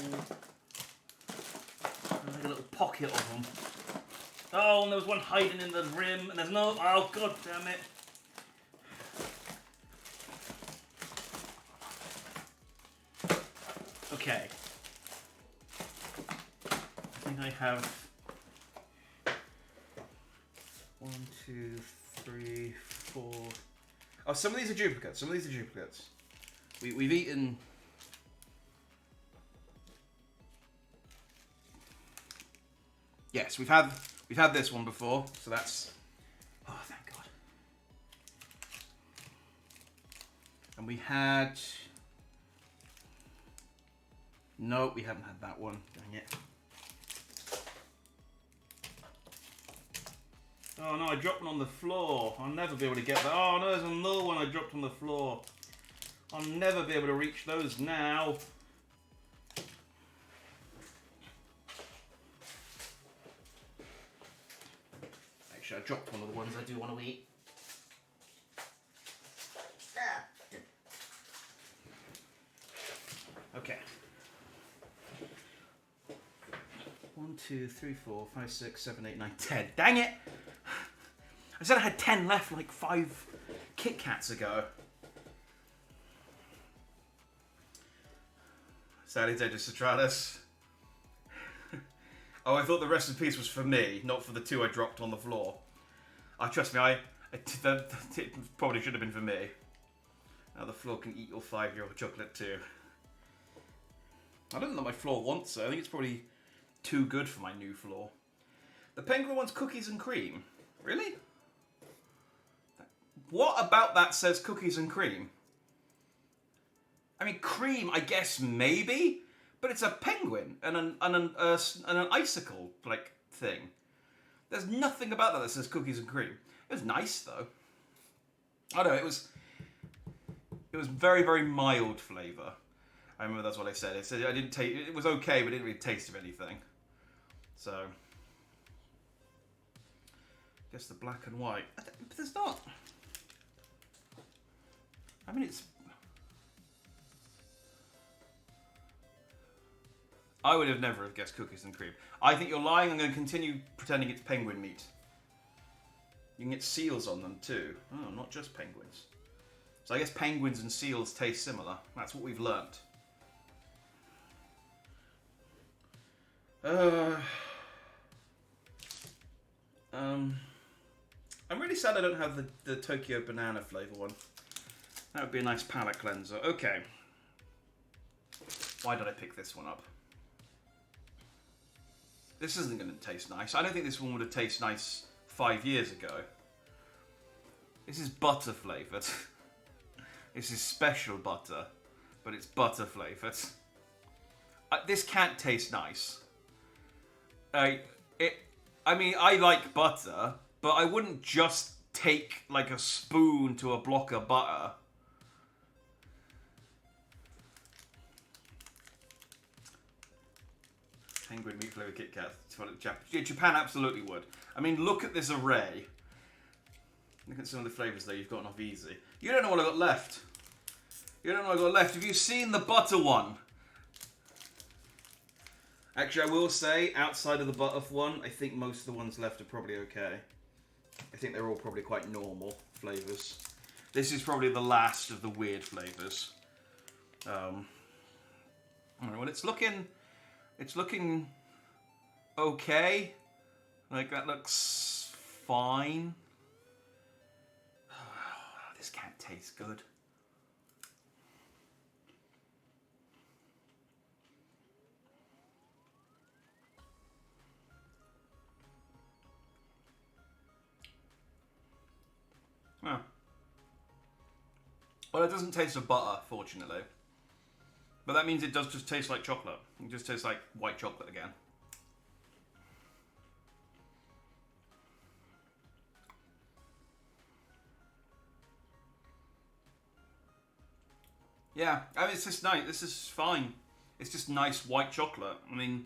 There's like a little pocket of them. Oh, and there was one hiding in the rim, and there's no... Oh, God damn it. Okay. I think I have 1, 2, 3, 4... Oh, some of these are duplicates. We've eaten... Yes, we've had this one before, so that's... Oh, thank God. And we had... No, we haven't had that one. Dang it. Oh no, I dropped one on the floor. I'll never be able to get that. Oh no, there's another one I dropped on the floor. I'll never be able to reach those now. Actually, I dropped one of the ones I do want to eat. Okay. 1, 2, 3, 4, 5, 6, 7, 8, 9, 10. Dang it! I said I had 10 left like 5 Kit Kats ago. Salutator Citralis. Oh, I thought the rest of the piece was for me, not for the 2 I dropped on the floor. Trust me, it probably should have been for me. Now the floor can eat your 5-year-old chocolate too. I don't know that my floor wants it. I think it's probably too good for my new floor. The penguin wants cookies and cream. Really? What about that says cookies and cream? I mean, cream, I guess, maybe, but it's a penguin and an icicle like thing. There's nothing about that says cookies and cream. It was nice though. I don't know. It was very, very mild flavour. I remember that's what I said. I said I didn't taste. It was okay, but it didn't really taste of anything. So, I guess the black and white. But there's not. I mean, it's. I would have never have guessed cookies and cream. I think you're lying. I'm going to continue pretending it's penguin meat. You can get seals on them too. Oh, not just penguins. So I guess penguins and seals taste similar. That's what we've learnt. I'm really sad I don't have the Tokyo banana flavour one. That would be a nice palate cleanser. Okay. Why did I pick this one up? This isn't going to taste nice. I don't think this one would have tasted nice 5 years ago. This is butter flavoured. This is special butter, but it's butter flavoured. This can't taste nice. I mean, I like butter, but I wouldn't just take like a spoon to a block of butter. Penguin meat flavoured Kit Kat. Japan absolutely would. I mean, look at this array. Look at some of the flavours there you've gotten off easy. You don't know what I got left. You don't know what I got left. Have you seen the butter one? Actually, I will say, outside of the butter one, I think most of the ones left are probably okay. I think they're all probably quite normal flavours. This is probably the last of the weird flavours. Well, it's looking okay. Like, that looks fine. This can't taste good. Oh. Well, it doesn't taste of butter, fortunately. But that means it does just taste like chocolate. It just tastes like white chocolate again. Yeah, I mean, it's just nice. This is fine. It's just nice white chocolate. I mean...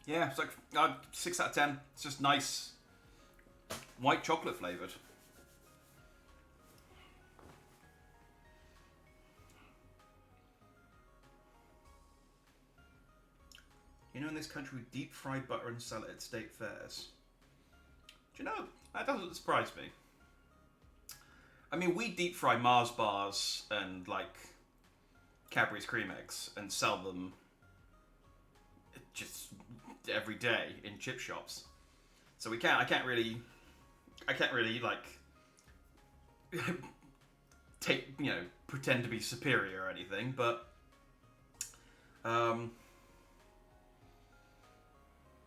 Yeah, it's like 6 out of 10. It's just nice white chocolate flavoured. You know, in this country, we deep fry butter and sell it at state fairs. Do you know, that doesn't surprise me. I mean, we deep fry Mars bars and, like, Cadbury's cream eggs and sell them just every day in chip shops. So I can't really like pretend to be superior or anything, but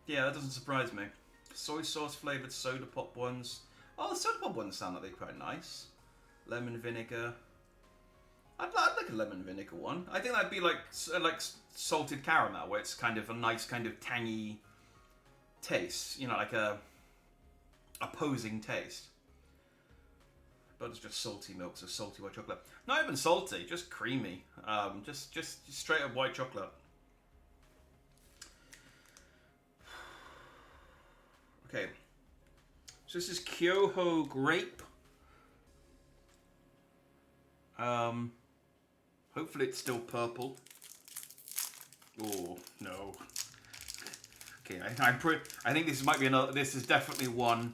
yeah, that doesn't surprise me. Soy sauce flavoured soda pop ones. Oh, the soda pop ones sound like they're quite nice. Lemon vinegar. I'd like a lemon vinegar one. I think that'd be like salted caramel, where it's kind of a nice kind of tangy taste. You know, like a opposing taste. But it's just salty milk, so salty white chocolate. Not even salty, just creamy. Just straight up white chocolate. Okay. So this is Kyoho grape. Hopefully it's still purple. Oh no. Okay, I think this might be another. This is definitely one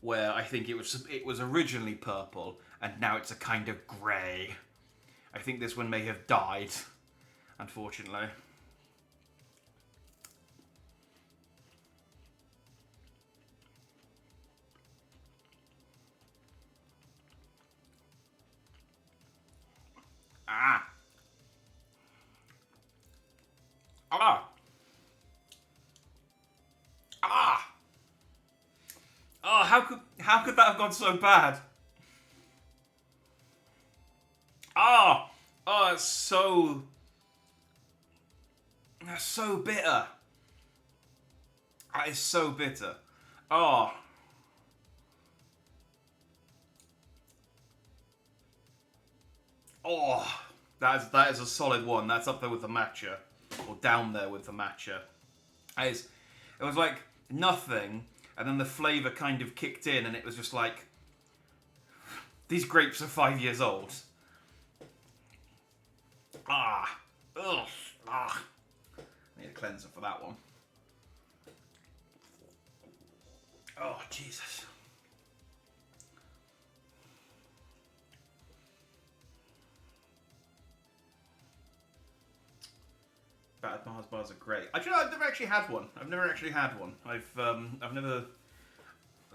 where I think it was originally purple and now it's a kind of grey. I think this one may have died, unfortunately. Ah. how could that have gone so bad? Ah, oh, it's so that's so bitter. That is so bitter. Oh. Oh, that is a solid one. That's up there with the matcha, or down there with the matcha. It was like nothing, and then the flavour kind of kicked in, and it was just like, these grapes are 5 years old. Ah, ugh, ah. I need a cleanser for that one. Oh, Jesus. Battered Mars bars are great. I've never actually had one. I've never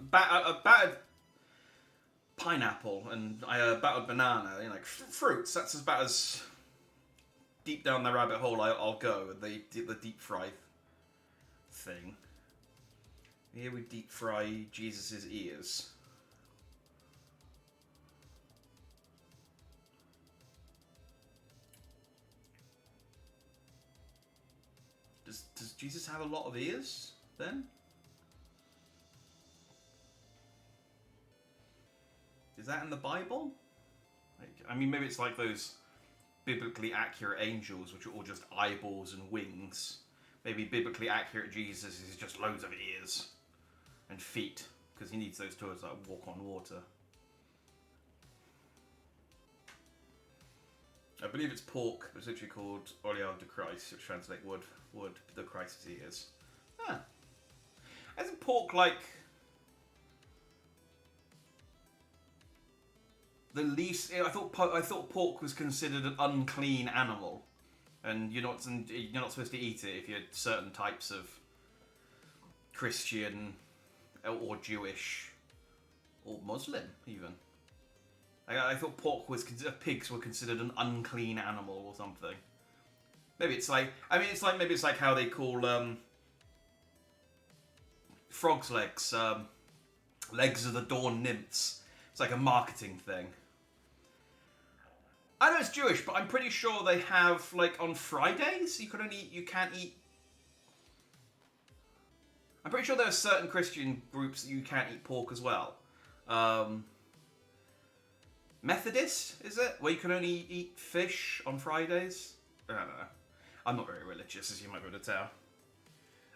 battered pineapple and battered banana. You know, like fruits. That's about as deep down the rabbit hole I'll go with the deep fry thing. Here we deep fry Jesus's ears. Does Jesus have a lot of ears then? Is that in the Bible? I mean, maybe it's like those biblically accurate angels, which are all just eyeballs and wings. Maybe biblically accurate Jesus is just loads of ears and feet, because he needs those to like walk on water. I believe it's pork, but it's literally called Oleal de Christ, which translates wood the Christ's ears. Huh. Isn't pork like the least? I thought pork was considered an unclean animal, and you're not supposed to eat it if you're certain types of Christian or Jewish or Muslim even. I thought pigs were considered an unclean animal or something. Maybe it's like maybe it's like how they call frogs' legs legs of the dawn nymphs. It's like a marketing thing. I know it's Jewish, but I'm pretty sure they have, like, on Fridays you can't eat. I'm pretty sure there are certain Christian groups that you can't eat pork as well. Methodist, is it? Where you can only eat fish on Fridays? I don't know. I'm not very religious, as you might be able to tell.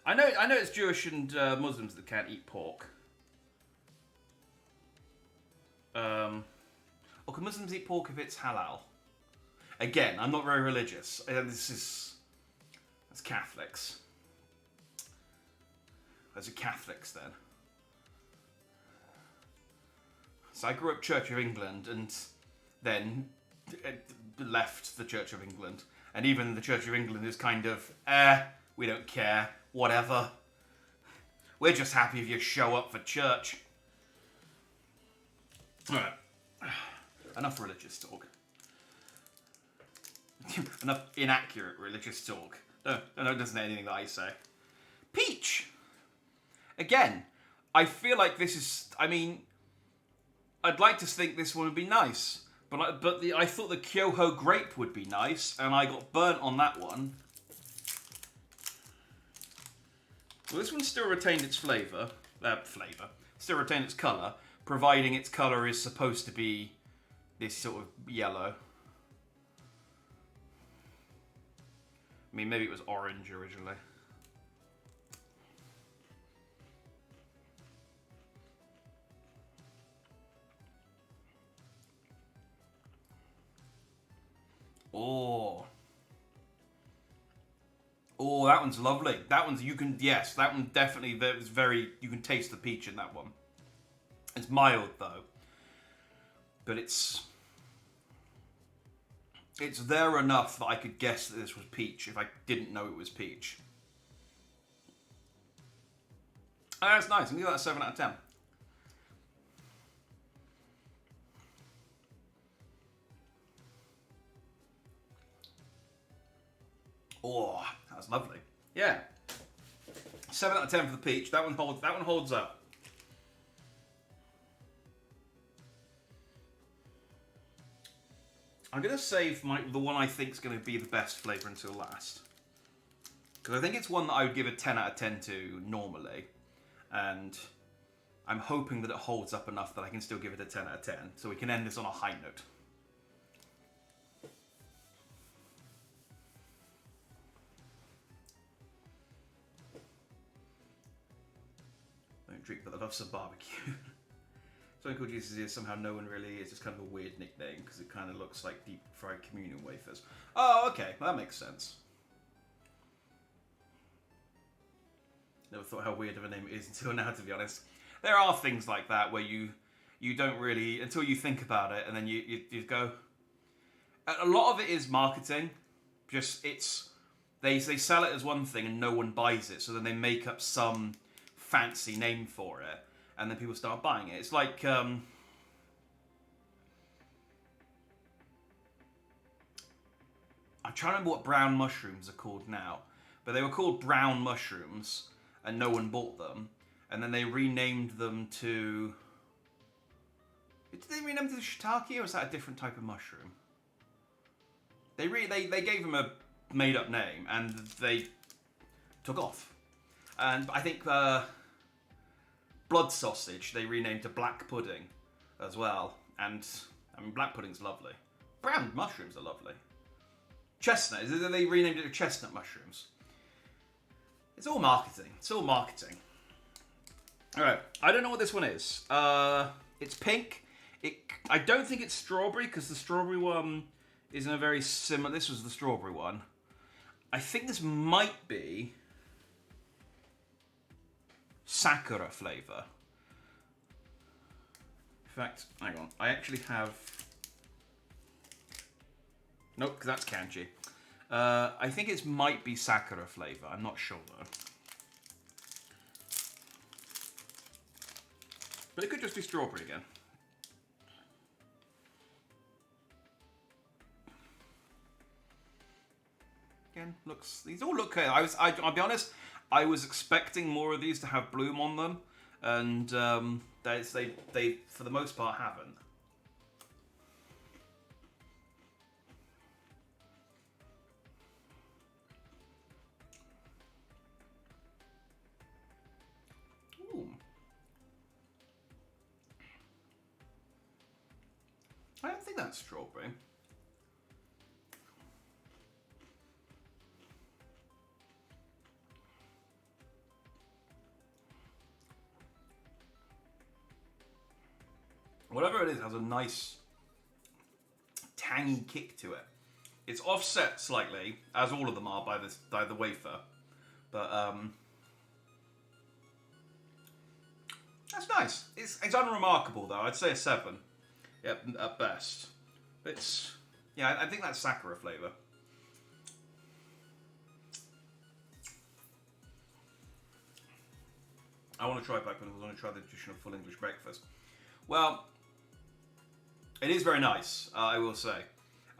I know it's Jewish and Muslims that can't eat pork. Or can Muslims eat pork if it's halal? Again, I'm not very religious. That's Catholics. Those are Catholics then. So I grew up Church of England and then left the Church of England. And even the Church of England is kind of, we don't care, whatever. We're just happy if you show up for church. Alright. Enough religious talk. Enough inaccurate religious talk. Don't listen to anything that I say. Peach! Again, I feel like this is, I'd like to think this one would be nice, but I thought the Kyoho grape would be nice, and I got burnt on that one. Well, this one still retained its flavour, still retained its colour, providing its colour is supposed to be this sort of yellow. I mean, maybe it was orange originally. Oh, that one's lovely. That one's, that one definitely, you can taste the peach in that one. It's mild though. But it's there enough that I could guess that this was peach if I didn't know it was peach. Oh, that's nice. I'm going to give that a 7 out of 10. Oh, that was lovely. Yeah. 7 out of 10 for the peach. That one holds up. I'm going to save the one I think is going to be the best flavour until last. Because I think it's one that I would give a 10 out of 10 to normally. And I'm hoping that it holds up enough that I can still give it a 10 out of 10. So we can end this on a high note. Don't drink, but I love some barbecue. Something called Jesus is somehow no one really is. It's kind of a weird nickname because it kind of looks like deep fried communion wafers. Oh, okay. Well, that makes sense. Never thought how weird of a name it is until now, to be honest. There are things like that where you don't really, until you think about it, and then you go. A lot of it is marketing. Just they sell it as one thing and no one buys it, so then they make up some fancy name for it, and then people start buying it. It's like I'm trying to remember what brown mushrooms are called now, but they were called brown mushrooms, and no one bought them, and then they renamed them to. Did they rename them to shiitake, or is that a different type of mushroom? They gave them a made-up name, and they took off. And I think blood sausage they renamed to black pudding as well. And I mean, black pudding's lovely. Brown mushrooms are lovely. Chestnut, they renamed it to chestnut mushrooms. It's all marketing. It's all marketing. All right, I don't know what this one is. It's pink. I don't think it's strawberry because the strawberry one isn't a very similar. This was the strawberry one. I think this might be Sakura flavour. In fact, hang on. I actually have. Nope, because that's kanji. I think it might be Sakura flavour. I'm not sure though. But it could just be strawberry again. Again, these all look okay. I'll be honest, I was expecting more of these to have bloom on them, and they for the most part haven't. Ooh. I don't think that's strawberry. Whatever it is has a nice tangy kick to it. It's offset slightly, as all of them are by the wafer, but that's nice. It's unremarkable though. I'd say a 7, at best. I think that's Sakura flavour. I want to try black pudding. I want to try the traditional full English breakfast. Well, it is very nice, I will say.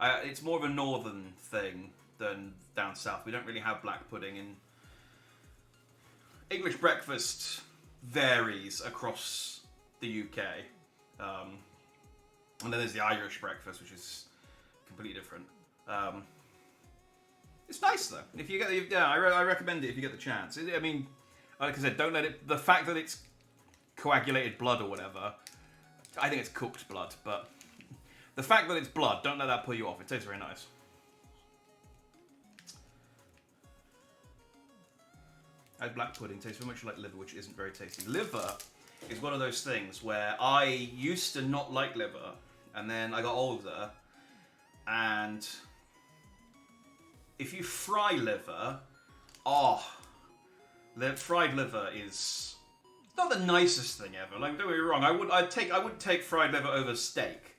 It's more of a northern thing than down south. We don't really have black pudding, and English breakfast varies across the UK. And then there's the Irish breakfast, which is completely different. It's nice though. If you get, I recommend it if you get the chance. I mean, like I said, don't let it. The fact that it's coagulated blood or whatever, I think it's cooked blood, but the fact that it's blood, don't let that put you off. It tastes very nice. And black pudding tastes very much like liver, which isn't very tasty. Liver is one of those things where I used to not like liver, and then I got older, and if you fry liver, fried liver is not the nicest thing ever. Like, don't get me wrong, I wouldn't take fried liver over steak,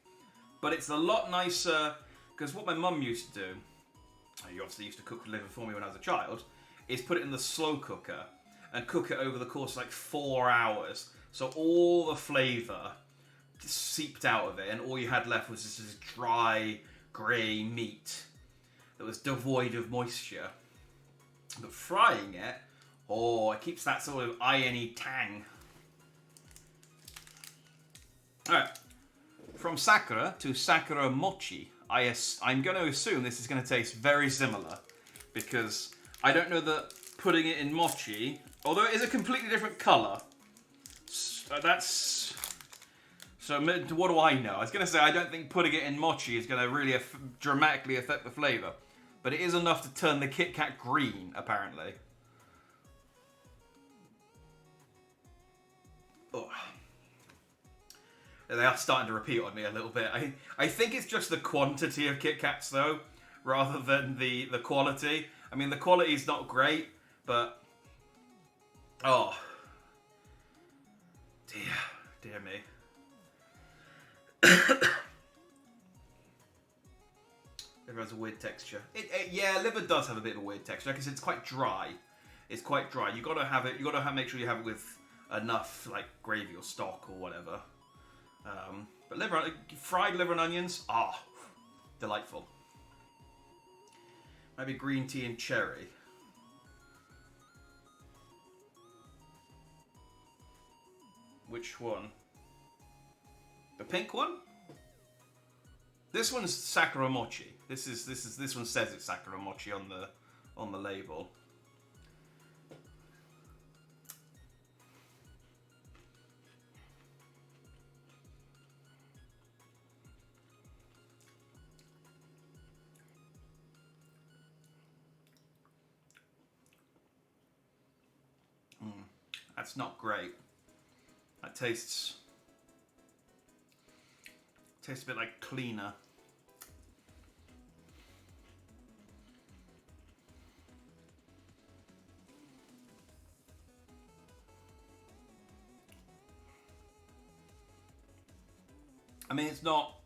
but it's a lot nicer because what my mum used to do, you obviously used to cook liver for me when I was a child, is put it in the slow cooker and cook it over the course of like 4 hours. So all the flavour just seeped out of it, and all you had left was this dry, grey meat that was devoid of moisture. But frying it, it keeps that sort of irony tang. Alright, from Sakura to Sakura mochi. I'm going to assume this is going to taste very similar, because I don't know that putting it in mochi, although it is a completely different colour, that's... So what do I know? I was going to say I don't think putting it in mochi is going to really dramatically affect the flavour, but it is enough to turn the Kit Kat green, apparently. Oh. They are starting to repeat on me a little bit. I think it's just the quantity of Kit Kats, though, rather than the quality. I mean, the quality is not great, but... Oh. Dear me. Liver has a weird texture. Yeah, liver does have a bit of a weird texture, because it's quite dry. It's quite dry. You gotta have it. You gotta make sure you have it with enough like gravy or stock or whatever. But fried liver and onions, delightful. Maybe green tea and cherry. Which one? The pink one? This one's Sakura Mochi. This one says it's Sakura Mochi on the label. That's not great. That tastes a bit like cleaner. I mean, it's not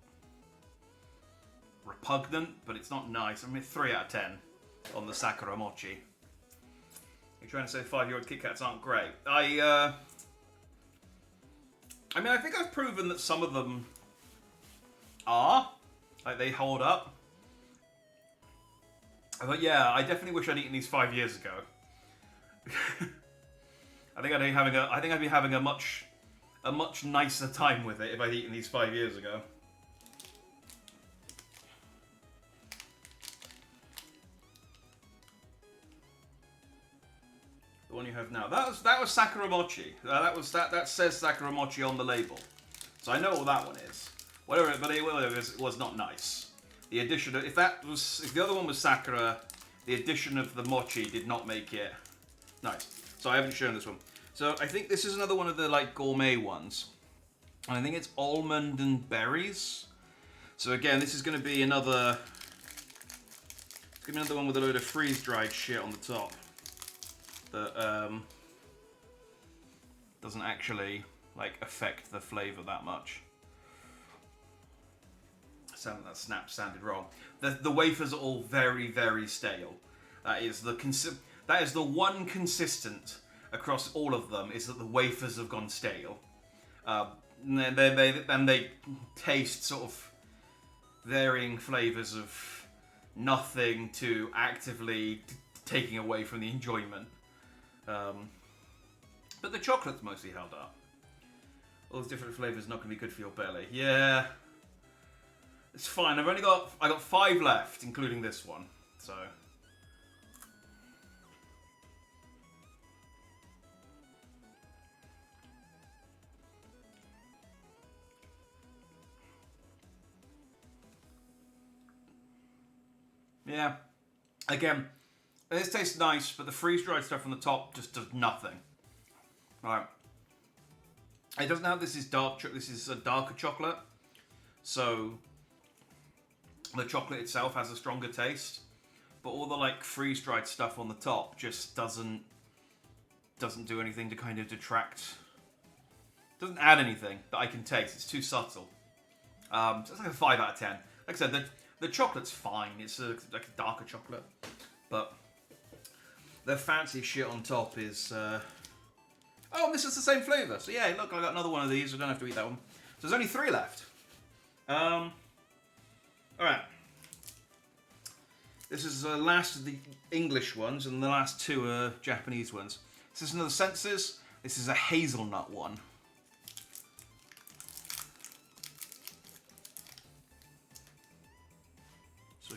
repugnant, but it's not nice. I mean, 3 out of 10 on the Sakura Mochi. You're trying to say 5-year-old Kit Kats aren't great. I mean, I think I've proven that some of them are. Like, they hold up. But yeah, I definitely wish I'd eaten these 5 years ago. I think I'd be having a much nicer time with it if I'd eaten these 5 years ago. The one you have now. That was Sakura Mochi. That says Sakura Mochi on the label. So I know what that one is. Whatever, but it was not nice. The addition of, if the other one was Sakura, the addition of the mochi did not make it nice. So I haven't shown this one. So I think this is another one of the like gourmet ones. And I think it's almond and berries. So again, this is going to be another one with a load of freeze-dried shit on the top that doesn't actually like affect the flavour that much. That snap sounded wrong. The wafers are all very, very stale. That is the one consistent across all of them, is that the wafers have gone stale. And they taste sort of varying flavours of nothing to actively taking away from the enjoyment. But the chocolate's mostly held up. All those different flavours not going to be good for your belly. Yeah. It's fine. I got 5 left, including this one. So yeah. Again, this tastes nice, but the freeze-dried stuff on the top just does nothing. Right. It doesn't have this is a darker chocolate, so the chocolate itself has a stronger taste, but all the like freeze-dried stuff on the top just doesn't do anything to kind of detract. Doesn't add anything that I can taste. It's too subtle. So it's like a 5 out of 10. Like I said, the chocolate's fine. It's like a darker chocolate, but the fancy shit on top is. Oh, this is the same flavour. So yeah, look, I got another one of these. I don't have to eat that one. So there's only 3 left. Alright. This is the last of the English ones, and the last 2 are Japanese ones. This is another Senses. This is a hazelnut one.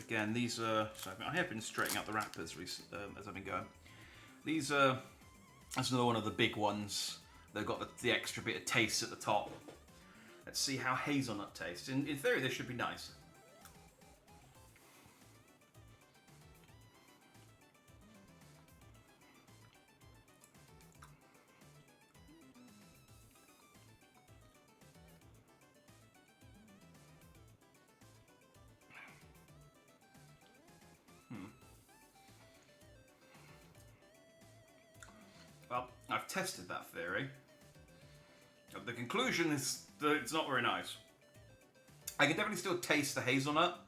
Again, these are... So I have been straightening out the wrappers recently, as I've been going. These are... That's another one of the big ones. They've got the extra bit of taste at the top. Let's see how hazelnut tastes. In theory, this should be nice. Well, I've tested that theory. The conclusion is that it's not very nice. I can definitely still taste the hazelnut.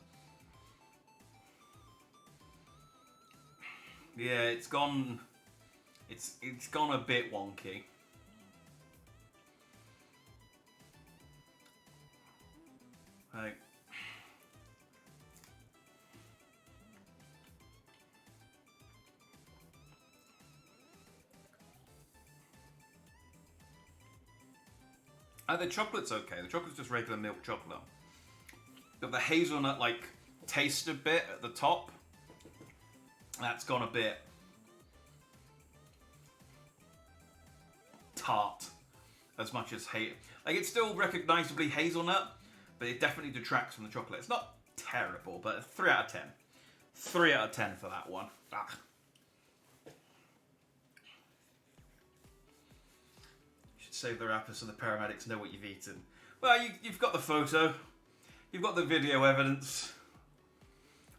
Yeah, it's gone a bit wonky. Like, the chocolate's okay. The chocolate's just regular milk chocolate. But the hazelnut, like, tasted bit at the top, that's gone a bit tart. As much as like, it's still recognizably hazelnut, but it definitely detracts from the chocolate. It's not terrible, but 3 out of 10. 3 out of 10 for that one. Ah. Save the wrapper so the paramedics know what you've eaten. Well, you've got the photo. You've got the video evidence.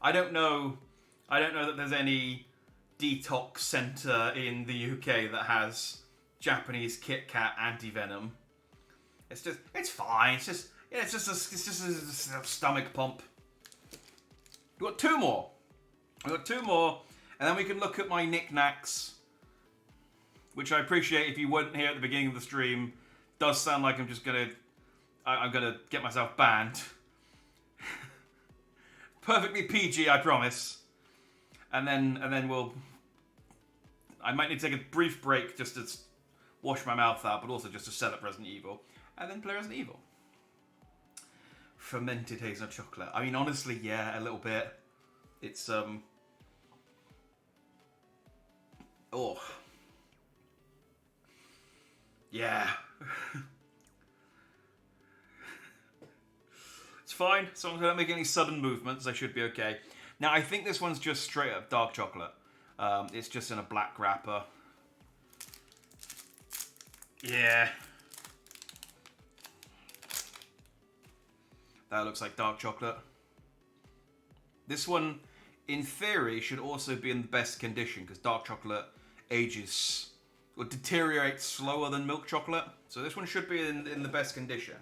I don't know that there's any detox centre in the UK that has Japanese Kit Kat anti-venom. It's fine. It's just a stomach pump. We've got 2 more. We've got 2 more, and then we can look at my knickknacks. Which I appreciate if you weren't here at the beginning of the stream. Does sound like I'm gonna get myself banned. Perfectly PG, I promise. And then I might need to take a brief break just to wash my mouth out, but also just to set up Resident Evil. And then play Resident Evil. Fermented hazelnut chocolate. I mean, honestly, yeah, a little bit. It's, oh. Yeah. It's fine. As long as I don't make any sudden movements, I should be okay. Now, I think this one's just straight up dark chocolate. It's just in a black wrapper. Yeah. That looks like dark chocolate. This one, in theory, should also be in the best condition because dark chocolate ages or deteriorates slower than milk chocolate. So this one should be in the best condition.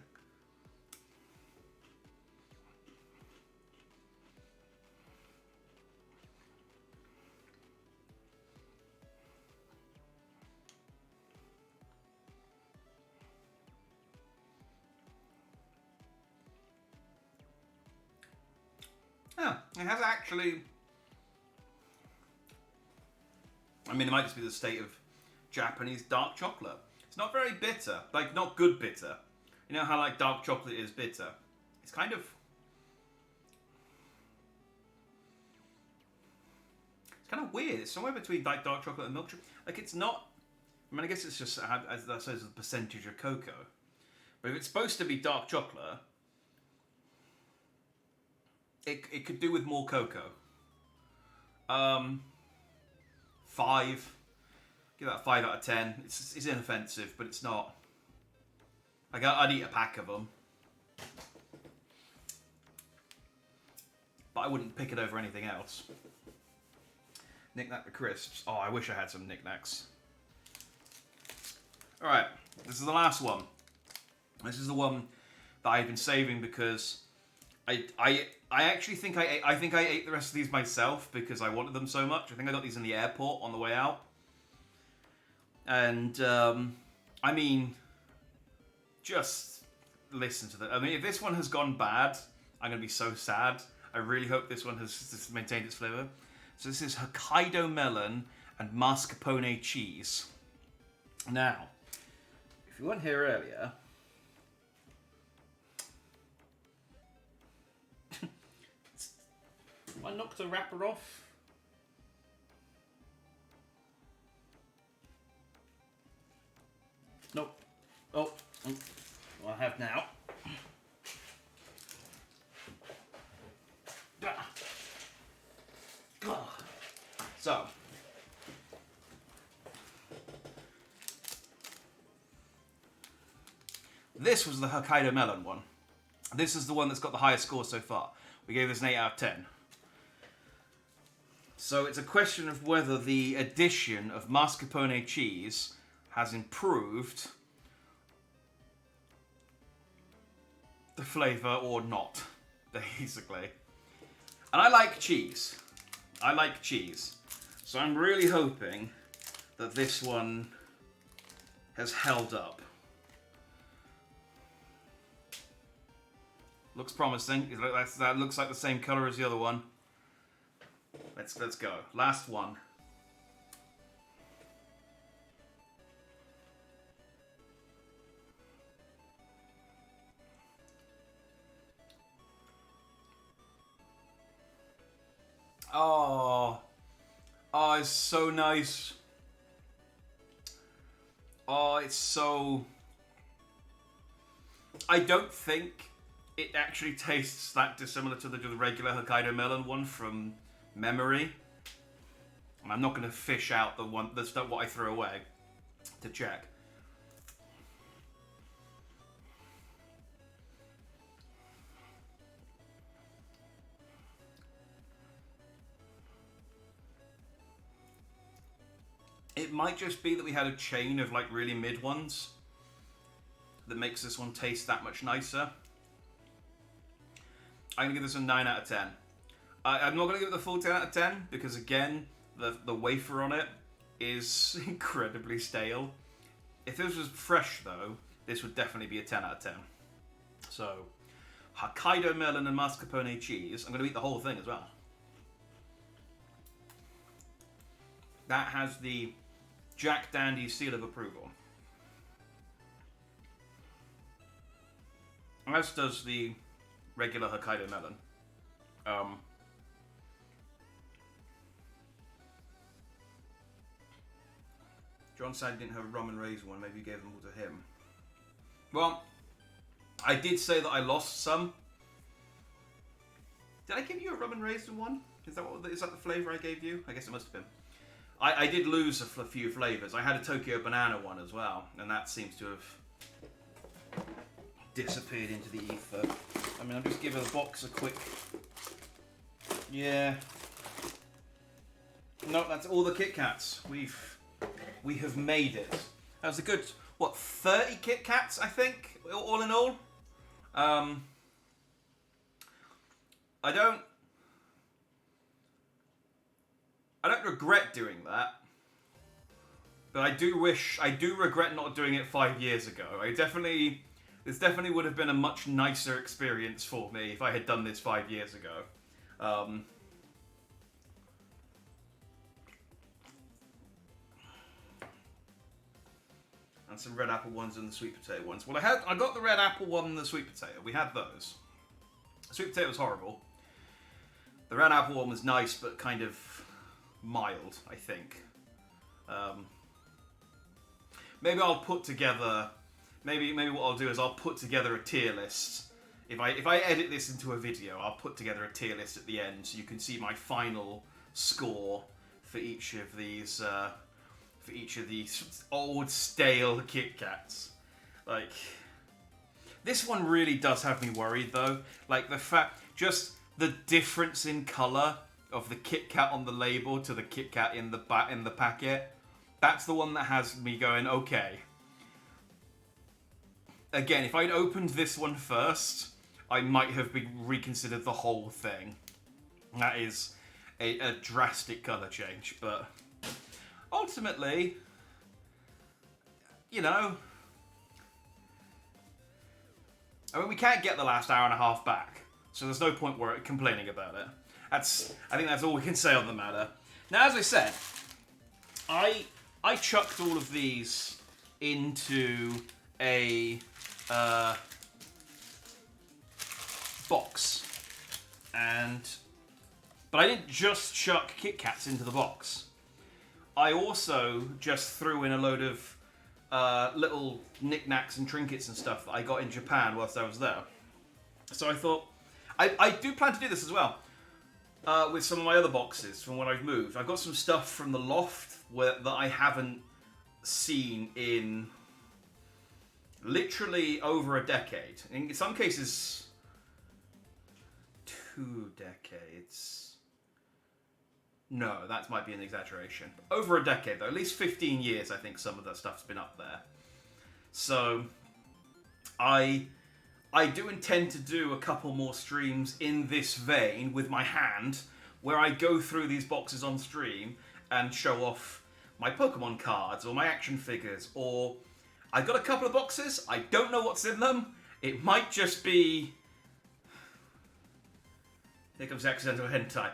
Yeah, it has actually... I mean, it might just be the state of Japanese dark chocolate. It's not very bitter. Like, not good bitter. You know how, like, dark chocolate is bitter? It's kind of... It's kind of weird. It's somewhere between, like, dark chocolate and milk chocolate. Like, it's not... I mean, I guess it's just, as I suppose, the percentage of cocoa. But if it's supposed to be dark chocolate... It could do with more cocoa. 5. Give that a 5 out of 10. It's inoffensive, but it's not. I'd eat a pack of them. But I wouldn't pick it over anything else. Knick-knack the crisps. Oh, I wish I had some knick-knacks. Alright, this is the last one. This is the one that I've been saving because I actually think I ate the rest of these myself because I wanted them so much. I think I got these in the airport on the way out. And, I mean, just listen to that. I mean, if this one has gone bad, I'm going to be so sad. I really hope this one has maintained its flavour. So this is Hokkaido melon and mascarpone cheese. Now, if you weren't here earlier... I knocked the wrapper off. Nope. Oh, well, I have now. So, this was the Hokkaido melon one. This is the one that's got the highest score so far. We gave this an 8 out of 10. So it's a question of whether the addition of mascarpone cheese has improved the flavour or not, basically. And I like cheese. I like cheese. So I'm really hoping that this one has held up. Looks promising. That looks like the same colour as the other one. Let's go. Last one. Oh, it's so nice. Oh, it's so... I don't think it actually tastes that dissimilar to the regular Hokkaido melon one from memory. And I'm not going to fish out the stuff what I threw away to check. It might just be that we had a chain of like really mid ones that makes this one taste that much nicer. I'm going to give this a 9 out of 10. I'm not going to give it the full 10 out of 10 because again, the wafer on it is incredibly stale. If this was fresh though, this would definitely be a 10 out of 10. So, Hokkaido melon and mascarpone cheese. I'm going to eat the whole thing as well. That has the Jack Dandy seal of approval. As does the regular Hokkaido melon. John said he didn't have a rum and raisin one. Maybe you gave them all to him. Well, I did say that I lost some. Did I give you a rum and raisin one? Is that the flavour I gave you? I guess it must have been. I did lose a few flavours. I had a Tokyo banana one as well, and that seems to have disappeared into the ether. I mean, I'll just give the box a quick... Yeah. No, that's all the Kit Kats. We have made it. That was a good, what, 30 Kit Kats, I think, all in all? I don't regret doing that, but I do regret not doing it 5 years ago. This definitely would have been a much nicer experience for me if I had done this 5 years ago. And some red apple ones and the sweet potato ones. Well, I got the red apple one and the sweet potato. We had those. The sweet potato was horrible. The red apple one was nice, but kind of mild, I think. Maybe I'll put together. Maybe what I'll do is I'll put together a tier list. If I edit this into a video, I'll put together a tier list at the end so you can see my final score for each of these. For each of these old stale Kit Kats. Like, this one really does have me worried though. Like just the difference in colour of the Kit Kat on the label to the Kit Kat in the packet. That's the one that has me going, okay. Again, if I'd opened this one first, I might have reconsidered the whole thing. That is a drastic colour change, but ultimately, you know, I mean, we can't get the last hour and a half back, so there's no point complaining about it. I think that's all we can say on the matter. Now, as I said, I chucked all of these into a box, But I didn't just chuck Kit Kats into the box. I also just threw in a load of little knickknacks and trinkets and stuff that I got in Japan whilst I was there. So I thought, I do plan to do this as well with some of my other boxes from when I've moved. I've got some stuff from the loft that I haven't seen in literally over a decade. In some cases, 2 decades. No, that might be an exaggeration. Over a decade, though. At least 15 years, I think some of that stuff's been up there. So, I do intend to do a couple more streams in this vein with my hand, where I go through these boxes on stream and show off my Pokemon cards, or my action figures, or... I've got a couple of boxes, I don't know what's in them. It might just be... Here comes accidental hentai.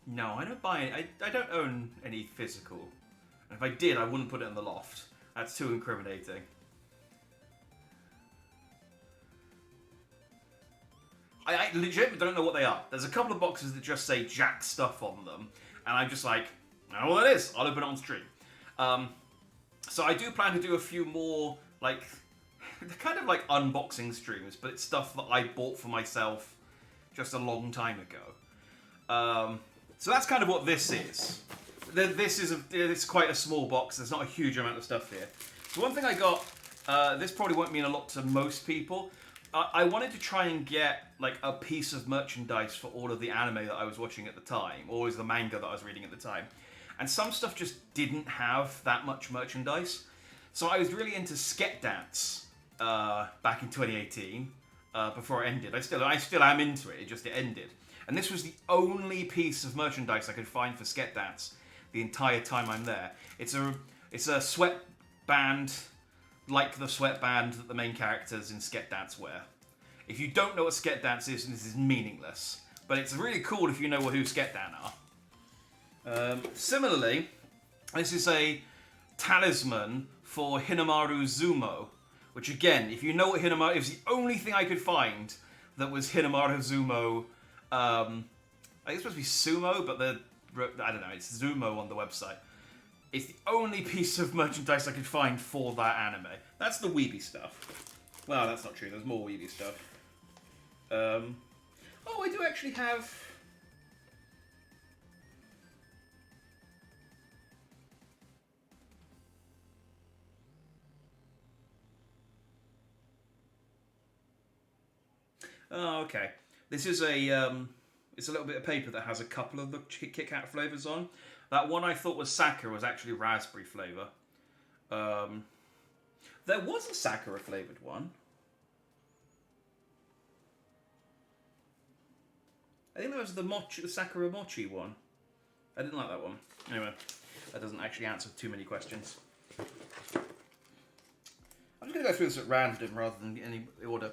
No, I don't buy it. I don't own any physical. And if I did, I wouldn't put it in the loft. That's too incriminating. I legitimately don't know what they are. There's a couple of boxes that just say Jack stuff on them. And I'm just like, I don't know what that is. I'll open it on stream. So I do plan to do a few more, like, kind of like unboxing streams. But it's stuff that I bought for myself just a long time ago. So that's kind of what this is. It's quite a small box. There's not a huge amount of stuff here. So one thing I got, this probably won't mean a lot to most people. I wanted to try and get like a piece of merchandise for all of the anime that I was watching at the time, or the manga that I was reading at the time. And some stuff just didn't have that much merchandise. So I was really into Sket Dance back in 2018, before it ended. I still am into it. It ended. And this was the only piece of merchandise I could find for Sket Dance the entire time I'm there. It's a sweatband, like the sweatband that the main characters in Sket Dance wear. If you don't know what Sket Dance is, this is meaningless. But it's really cool if you know who Sket Dan are. Similarly, this is a talisman for Hinamaru Zumo. Which again, if you know what Hinamaru... It was the only thing I could find that was Hinamaru Zumo... I think it's supposed to be Sumo, but I don't know, it's Zumo on the website. It's the only piece of merchandise I could find for that anime. That's the Weeby stuff. Well, that's not true, there's more Weeby stuff. Oh, I do actually have... Oh, okay. This is it's a little bit of paper that has a couple of the Kit Kat flavours on. That one I thought was Sakura was actually raspberry flavour. There was a Sakura flavoured one. I think there was the Sakura Mochi one. I didn't like that one. Anyway, that doesn't actually answer too many questions. I'm just going to go through this at random rather than any order.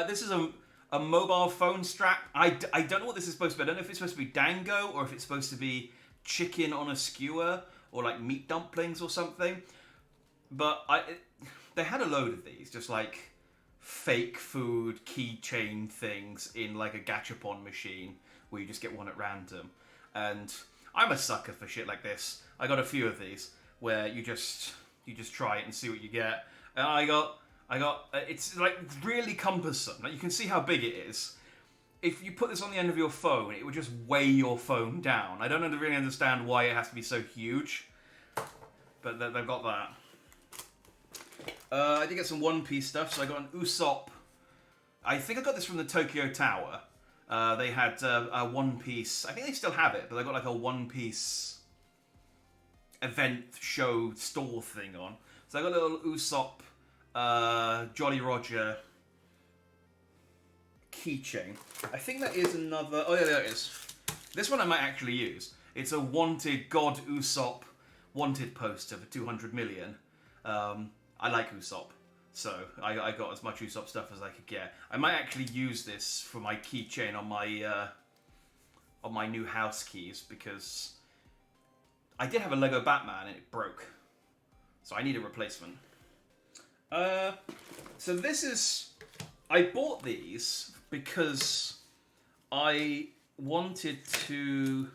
This is a mobile phone strap. I don't know what this is supposed to be. I don't know if it's supposed to be dango or if it's supposed to be chicken on a skewer or like meat dumplings or something. But they had a load of these, just like fake food keychain things in like a gachapon machine where you just get one at random. And I'm a sucker for shit like this. I got a few of these where you just try it and see what you get. And I got it's like really cumbersome. Like you can see how big it is. If you put this on the end of your phone, it would just weigh your phone down. I don't really understand why it has to be so huge, but they've got that. I did get some One Piece stuff, so I got an Usopp. I think I got this from the Tokyo Tower. They had a One Piece. I think they still have it, but they got like a One Piece event show store thing on. So I got a little Usopp Jolly Roger keychain. I think that is another... Oh yeah, there it is. This one I might actually use. It's a wanted God Usopp wanted poster for 200 million. I like Usopp, so I got as much Usopp stuff as I could get. I might actually use this for my keychain on my new house keys because I did have a Lego Batman and it broke, so I need a replacement. So this is... I bought these because I wanted to.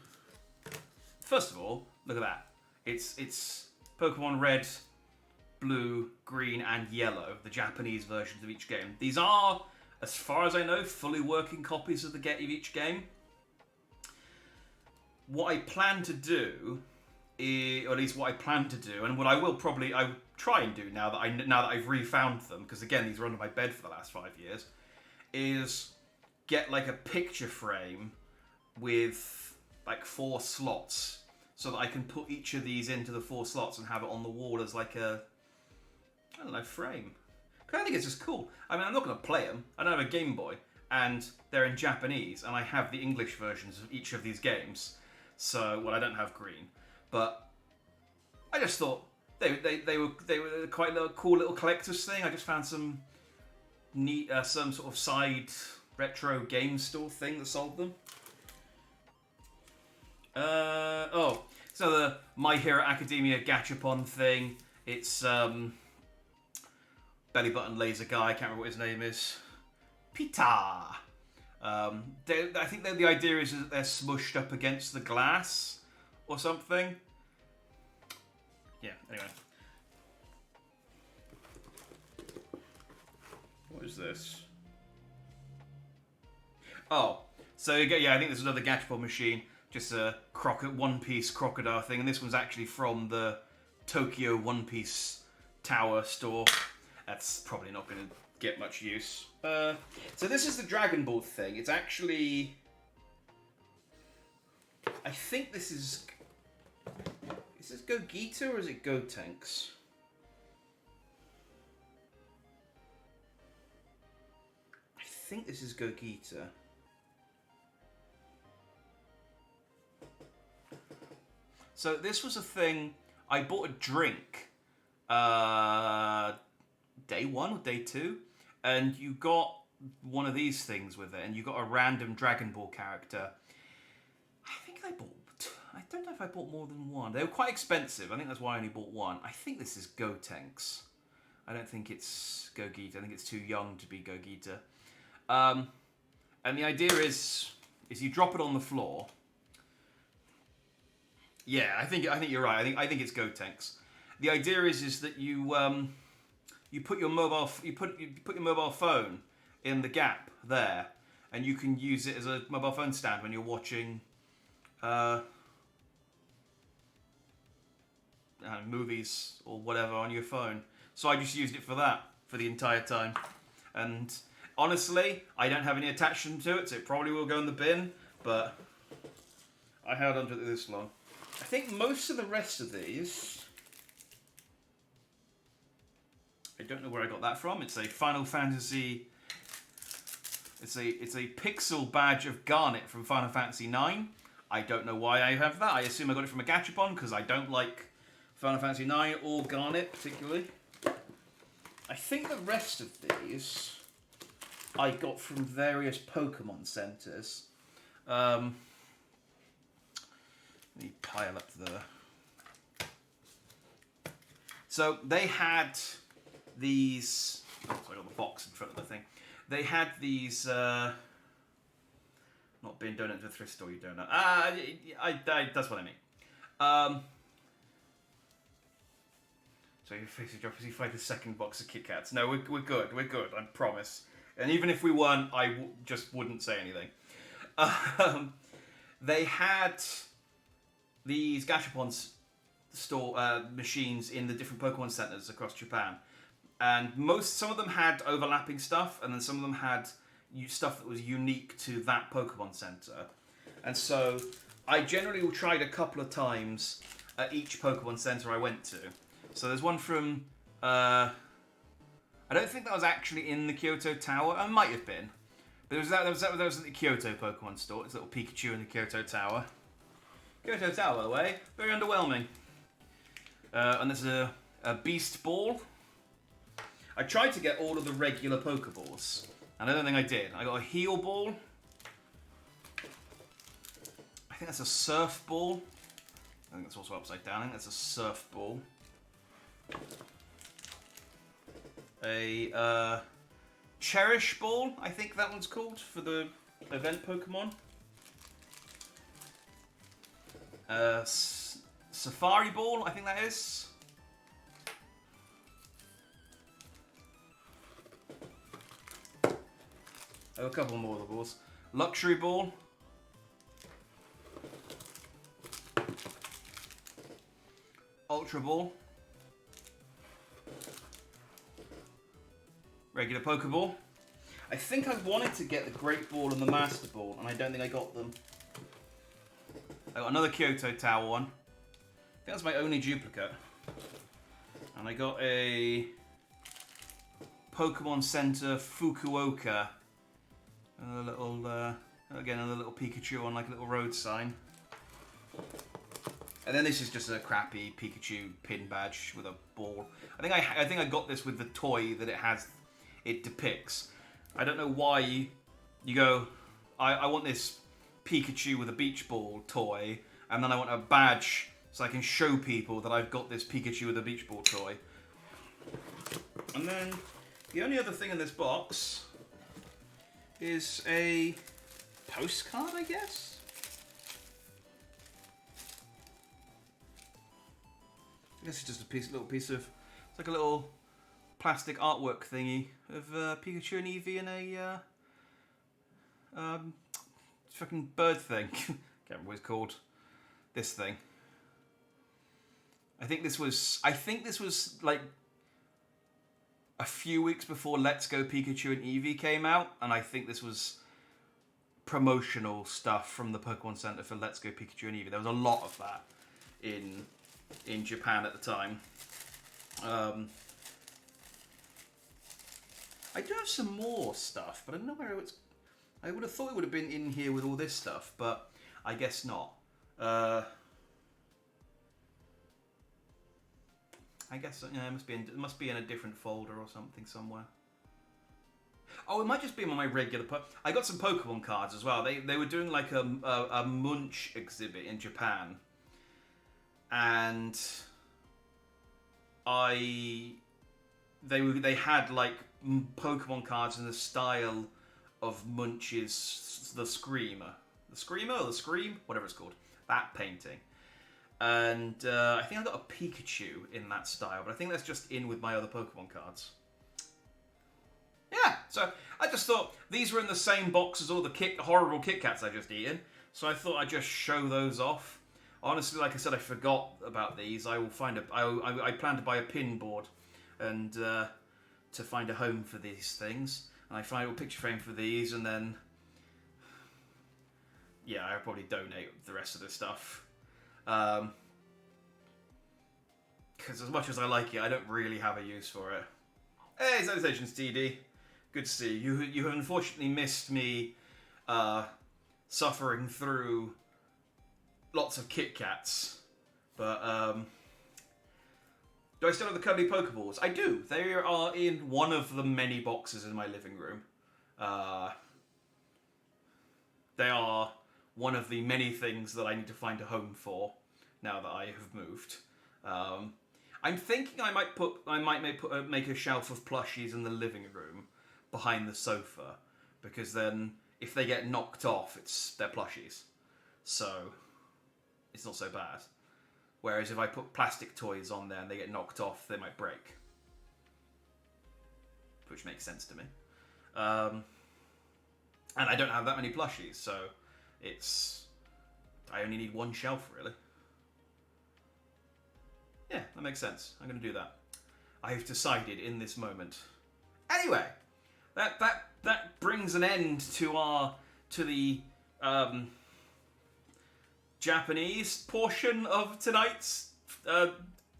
First of all, look at that. It's Pokemon Red, Blue, Green, and Yellow, the Japanese versions of each game. These are, as far as I know, fully working copies of each game. What I plan to do, or at least what I plan to do, and what I will try and do now that I've refound them, because again these were under my bed for the last 5 years, is get like a picture frame with like 4 slots, so that I can put each of these into the 4 slots and have it on the wall as like a, I don't know, frame. Because I think it's just cool. I mean, I'm not going to play them. I don't have a Game Boy, and they're in Japanese, and I have the English versions of each of these games. So, well, I don't have Green, but I just thought they were quite a cool little collector's thing. I just found some neat, some sort of side retro game store thing that sold them. So the My Hero Academia Gachapon thing. It's belly button laser guy. I can't remember what his name is. Pita. I think that the idea is that they're smushed up against the glass or something. Yeah, anyway. What is this? Oh, so yeah, I think there's another Gachapon machine. Just a One Piece crocodile thing. And this one's actually from the Tokyo One Piece Tower store. That's probably not going to get much use. So this is the Dragon Ball thing. It's actually... I think this is... Is this Gogeta or is it Gotenks? I think this is Gogeta. So this was a thing... I bought a drink day 1 or day 2, and you got one of these things with it, and you got a random Dragon Ball character. I don't know if I bought more than one. They were quite expensive. I think that's why I only bought one. I think this is Gotenks. I don't think it's Gogeta. I think it's too young to be Gogeta. And the idea is you drop it on the floor. Yeah, I think you're right. I think it's Gotenks. The idea is that you put your mobile phone in the gap there, and you can use it as a mobile phone stand when you're watching movies or whatever on your phone. So I just used it for that for the entire time. And honestly, I don't have any attachment to it, so it probably will go in the bin, but I held on to it this long. I think most of the rest of these... I don't know where I got that from. It's a Final Fantasy... It's a pixel badge of Garnet from Final Fantasy IX. I don't know why I have that. I assume I got it from a Gachapon, because I don't like Final Fantasy IX or Garnet particularly. I think the rest of these I got from various Pokemon centers. Let me pile up the... So they had these... Oh, so I got the box in front of the thing. They had these... Not bin donuts, a thrift store, you donut. That's what I mean. So your face is dropping as you find the second box of Kit Kats. No, we're good, I promise. And even if we weren't, I just wouldn't say anything. They had these Gachapon store machines in the different Pokemon centers across Japan. And some of them had overlapping stuff, and then some of them had stuff that was unique to that Pokemon Center. And so I generally tried a couple of times at each Pokemon Center I went to. So there's one from... I don't think that was actually in the Kyoto Tower. It might have been. But that was at the Kyoto Pokemon store. It's a little Pikachu in the Kyoto Tower. Kyoto Tower, by the way, very underwhelming. And there's a Beast Ball. I tried to get all of the regular Pokeballs, and I don't think I did. I got a Heal Ball. I think that's a Surf Ball. I think that's also upside down. I think that's a Surf Ball. Cherish Ball, I think that one's called, for the event Pokemon. Safari Ball, I think that is. Oh, a couple more of the balls. Luxury Ball. Ultra Ball. Regular Pokeball. I think I wanted to get the Great Ball and the Master Ball, and I don't think I got them. I got another Kyoto Tower one. I think that's my only duplicate. And I got a Pokemon Center Fukuoka. A little, again, a little Pikachu on like a little road sign. And then this is just a crappy Pikachu pin badge with a ball. I think I got this with the toy that it depicts. I don't know why you go, I want this Pikachu with a beach ball toy, and then I want a badge so I can show people that I've got this Pikachu with a beach ball toy. And then the only other thing in this box is a postcard, I guess? I guess it's just a little piece of, it's like a little plastic artwork thingy of Pikachu and Eevee in a fucking bird thing. Can't remember what it's called. This thing. I think this was like a few weeks before Let's Go Pikachu and Eevee came out, and I think this was promotional stuff from the Pokemon Center for Let's Go Pikachu and Eevee. There was a lot of that in Japan at the time. I do have some more stuff, but I don't know where it's. I would have thought it would have been in here with all this stuff, but I guess not. I guess it must be in a different folder or something somewhere. Oh, it might just be on my regular. I got some Pokemon cards as well. They were doing like a Munch exhibit in Japan, and they had like Pokemon cards in the style of Munch's The Screamer, or the Scream, whatever it's called, that painting. And I think I got a Pikachu in that style, but I think that's just in with my other Pokemon cards. Yeah, so I just thought these were in the same box as all the horrible Kit Kats I just eaten, so I thought I'd just show those off. Honestly, like I said, I forgot about these. I will find I plan to buy a pin board and to find a home for these things. And I find a picture frame for these, and then yeah, I'll probably donate the rest of this stuff. Because as much as I like it, I don't really have a use for it. Hey, salutations, TD. Good to see you. You have unfortunately missed me suffering through lots of Kit Kats. But, do I still have the cuddly Pokeballs? I do. They are in one of the many boxes in my living room. They are one of the many things that I need to find a home for now that I have moved. I'm thinking I might make a shelf of plushies in the living room behind the sofa, because then if they get knocked off, they're plushies, so it's not so bad. Whereas if I put plastic toys on there and they get knocked off, they might break, which makes sense to me. And I don't have that many plushies, so I only need one shelf, really. Yeah, that makes sense. I'm going to do that. I've decided in this moment. Anyway, that brings an end to the Japanese portion of tonight's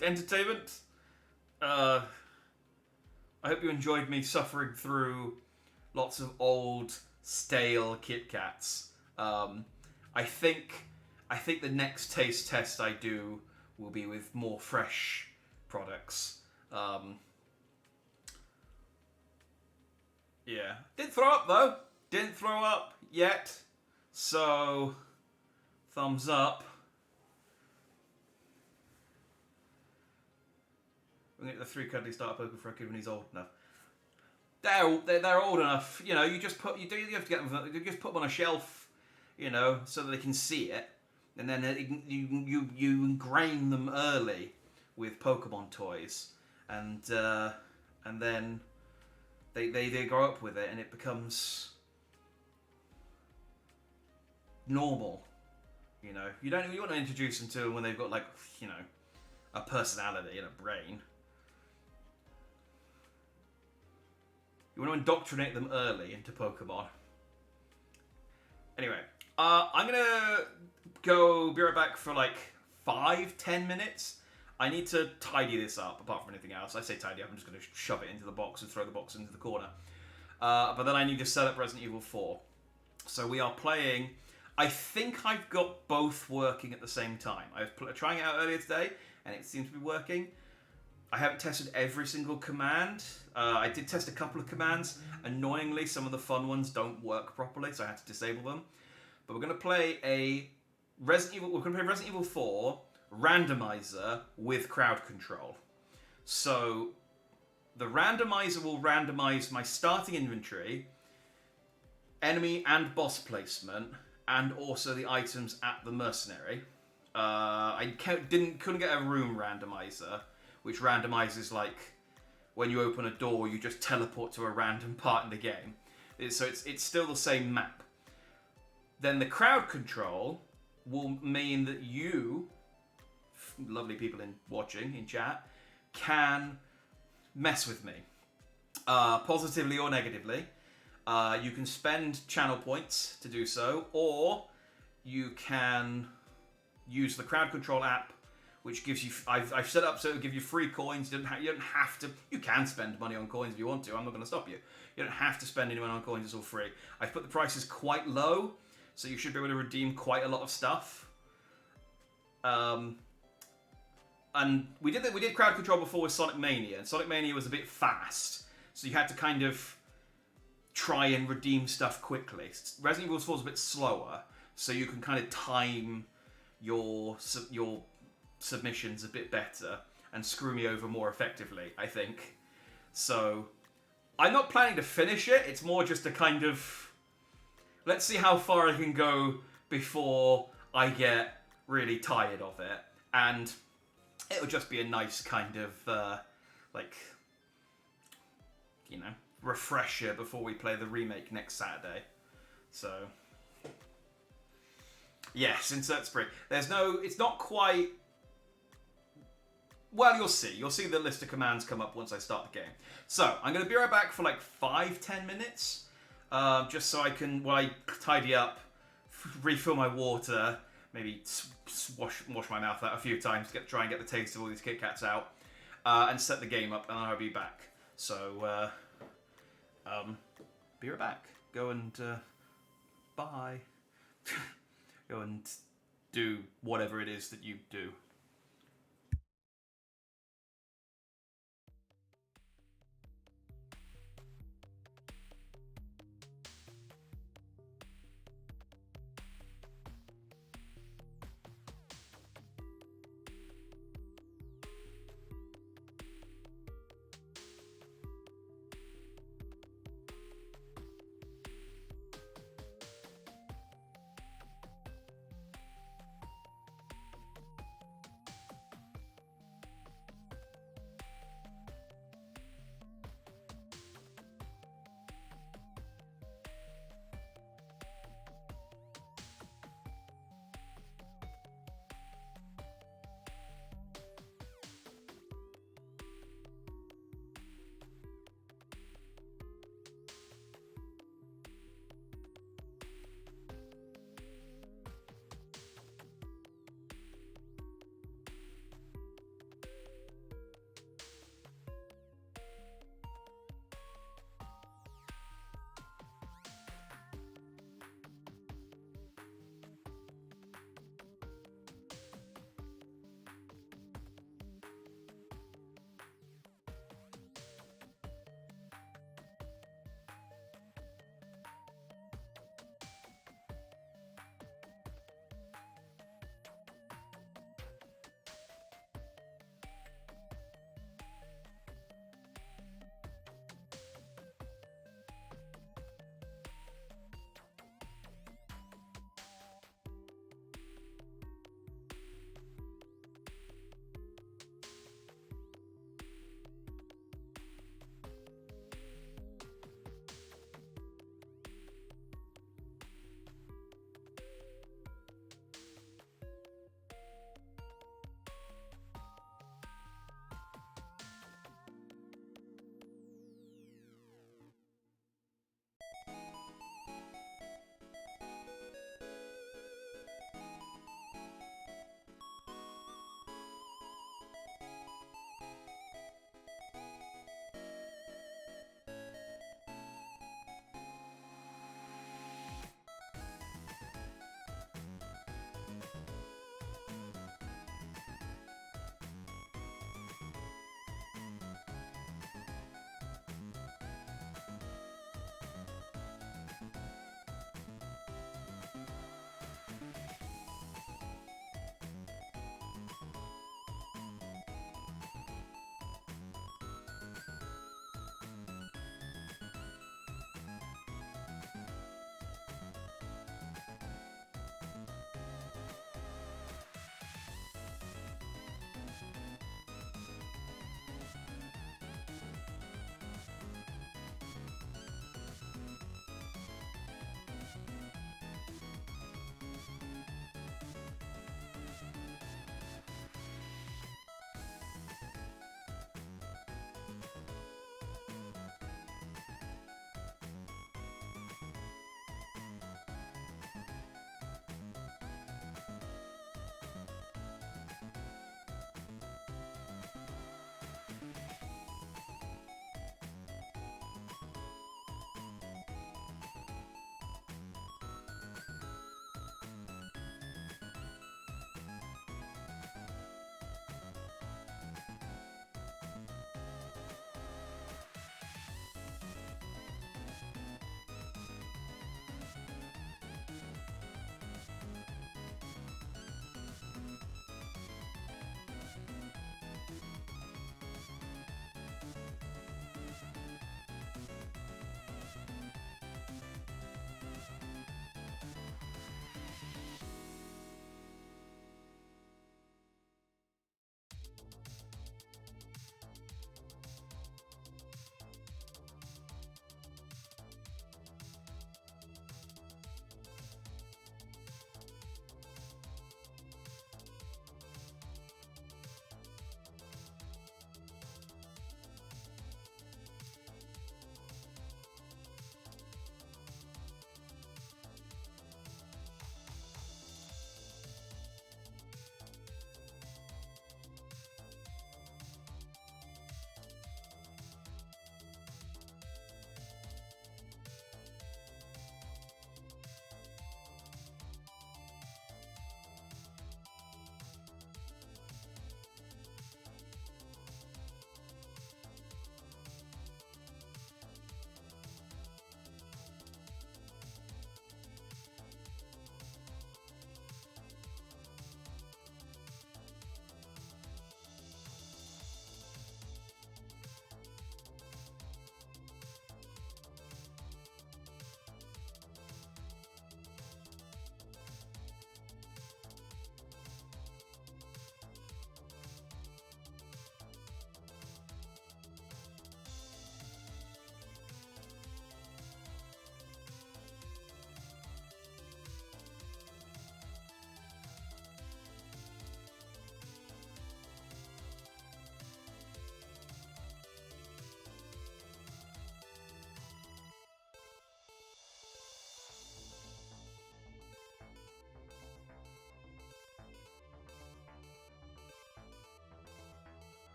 entertainment. I hope you enjoyed me suffering through lots of old, stale Kit Kats. I think the next taste test I do will be with more fresh products. Yeah. Didn't throw up, though. Didn't throw up yet. So, thumbs up. We're going to get the 3 cuddly starter Pokemon for a kid when he's old enough. they're old enough. You know, you have to get them. You just put them on a shelf, you know, so that they can see it, and then you ingrain them early with Pokemon toys, and then they grow up with it, and it becomes normal. You know, you want to introduce them to them when they've got, like, you know, a personality and a brain. You want to indoctrinate them early into Pokemon. Anyway, I'm gonna be right back for like 5-10 minutes. I need to tidy this up. Apart from anything else, I say tidy up. I'm just gonna shove it into the box and throw the box into the corner. But then I need to set up Resident Evil 4. So we are playing. I think I've got both working at the same time. I was trying it out earlier today, and it seems to be working. I haven't tested every single command. I did test a couple of commands. Annoyingly, some of the fun ones don't work properly, so I had to disable them. But we're going to play Resident Evil 4 randomizer with crowd control. So the randomizer will randomize my starting inventory, enemy and boss placement, and also the items at the mercenary. I couldn't get a room randomizer, which randomizes, like, when you open a door, you just teleport to a random part in the game. So it's still the same map. Then the crowd control will mean that you, lovely people watching in chat, can mess with me, positively or negatively. You can spend channel points to do so, or you can use the crowd control app, which gives you. I've set up so it'll give you free coins. You don't have to. You can spend money on coins if you want to. I'm not going to stop you. You don't have to spend any money on coins. It's all free. I've put the prices quite low, so you should be able to redeem quite a lot of stuff. And we did crowd control before with Sonic Mania, and Sonic Mania was a bit fast, so you had to kind of try and redeem stuff quickly. Resident Evil 4 is a bit slower, so you can kind of time your submissions a bit better and screw me over more effectively, I think. So I'm not planning to finish it. It's more just a kind of, let's see how far I can go before I get really tired of it. And it'll just be a nice kind of, like, you know, refresher before we play the remake next Saturday. So, yes, insert spring. It's not quite, well, you'll see. You'll see the list of commands come up once I start the game. So, I'm going to be right back for like 5-10 minutes, just so I can, while I tidy up, refill my water, maybe wash my mouth out a few times, try and get the taste of all these Kit Kats out, and set the game up, and I'll be back. So, be right back. Go and, bye. Go and do whatever it is that you do.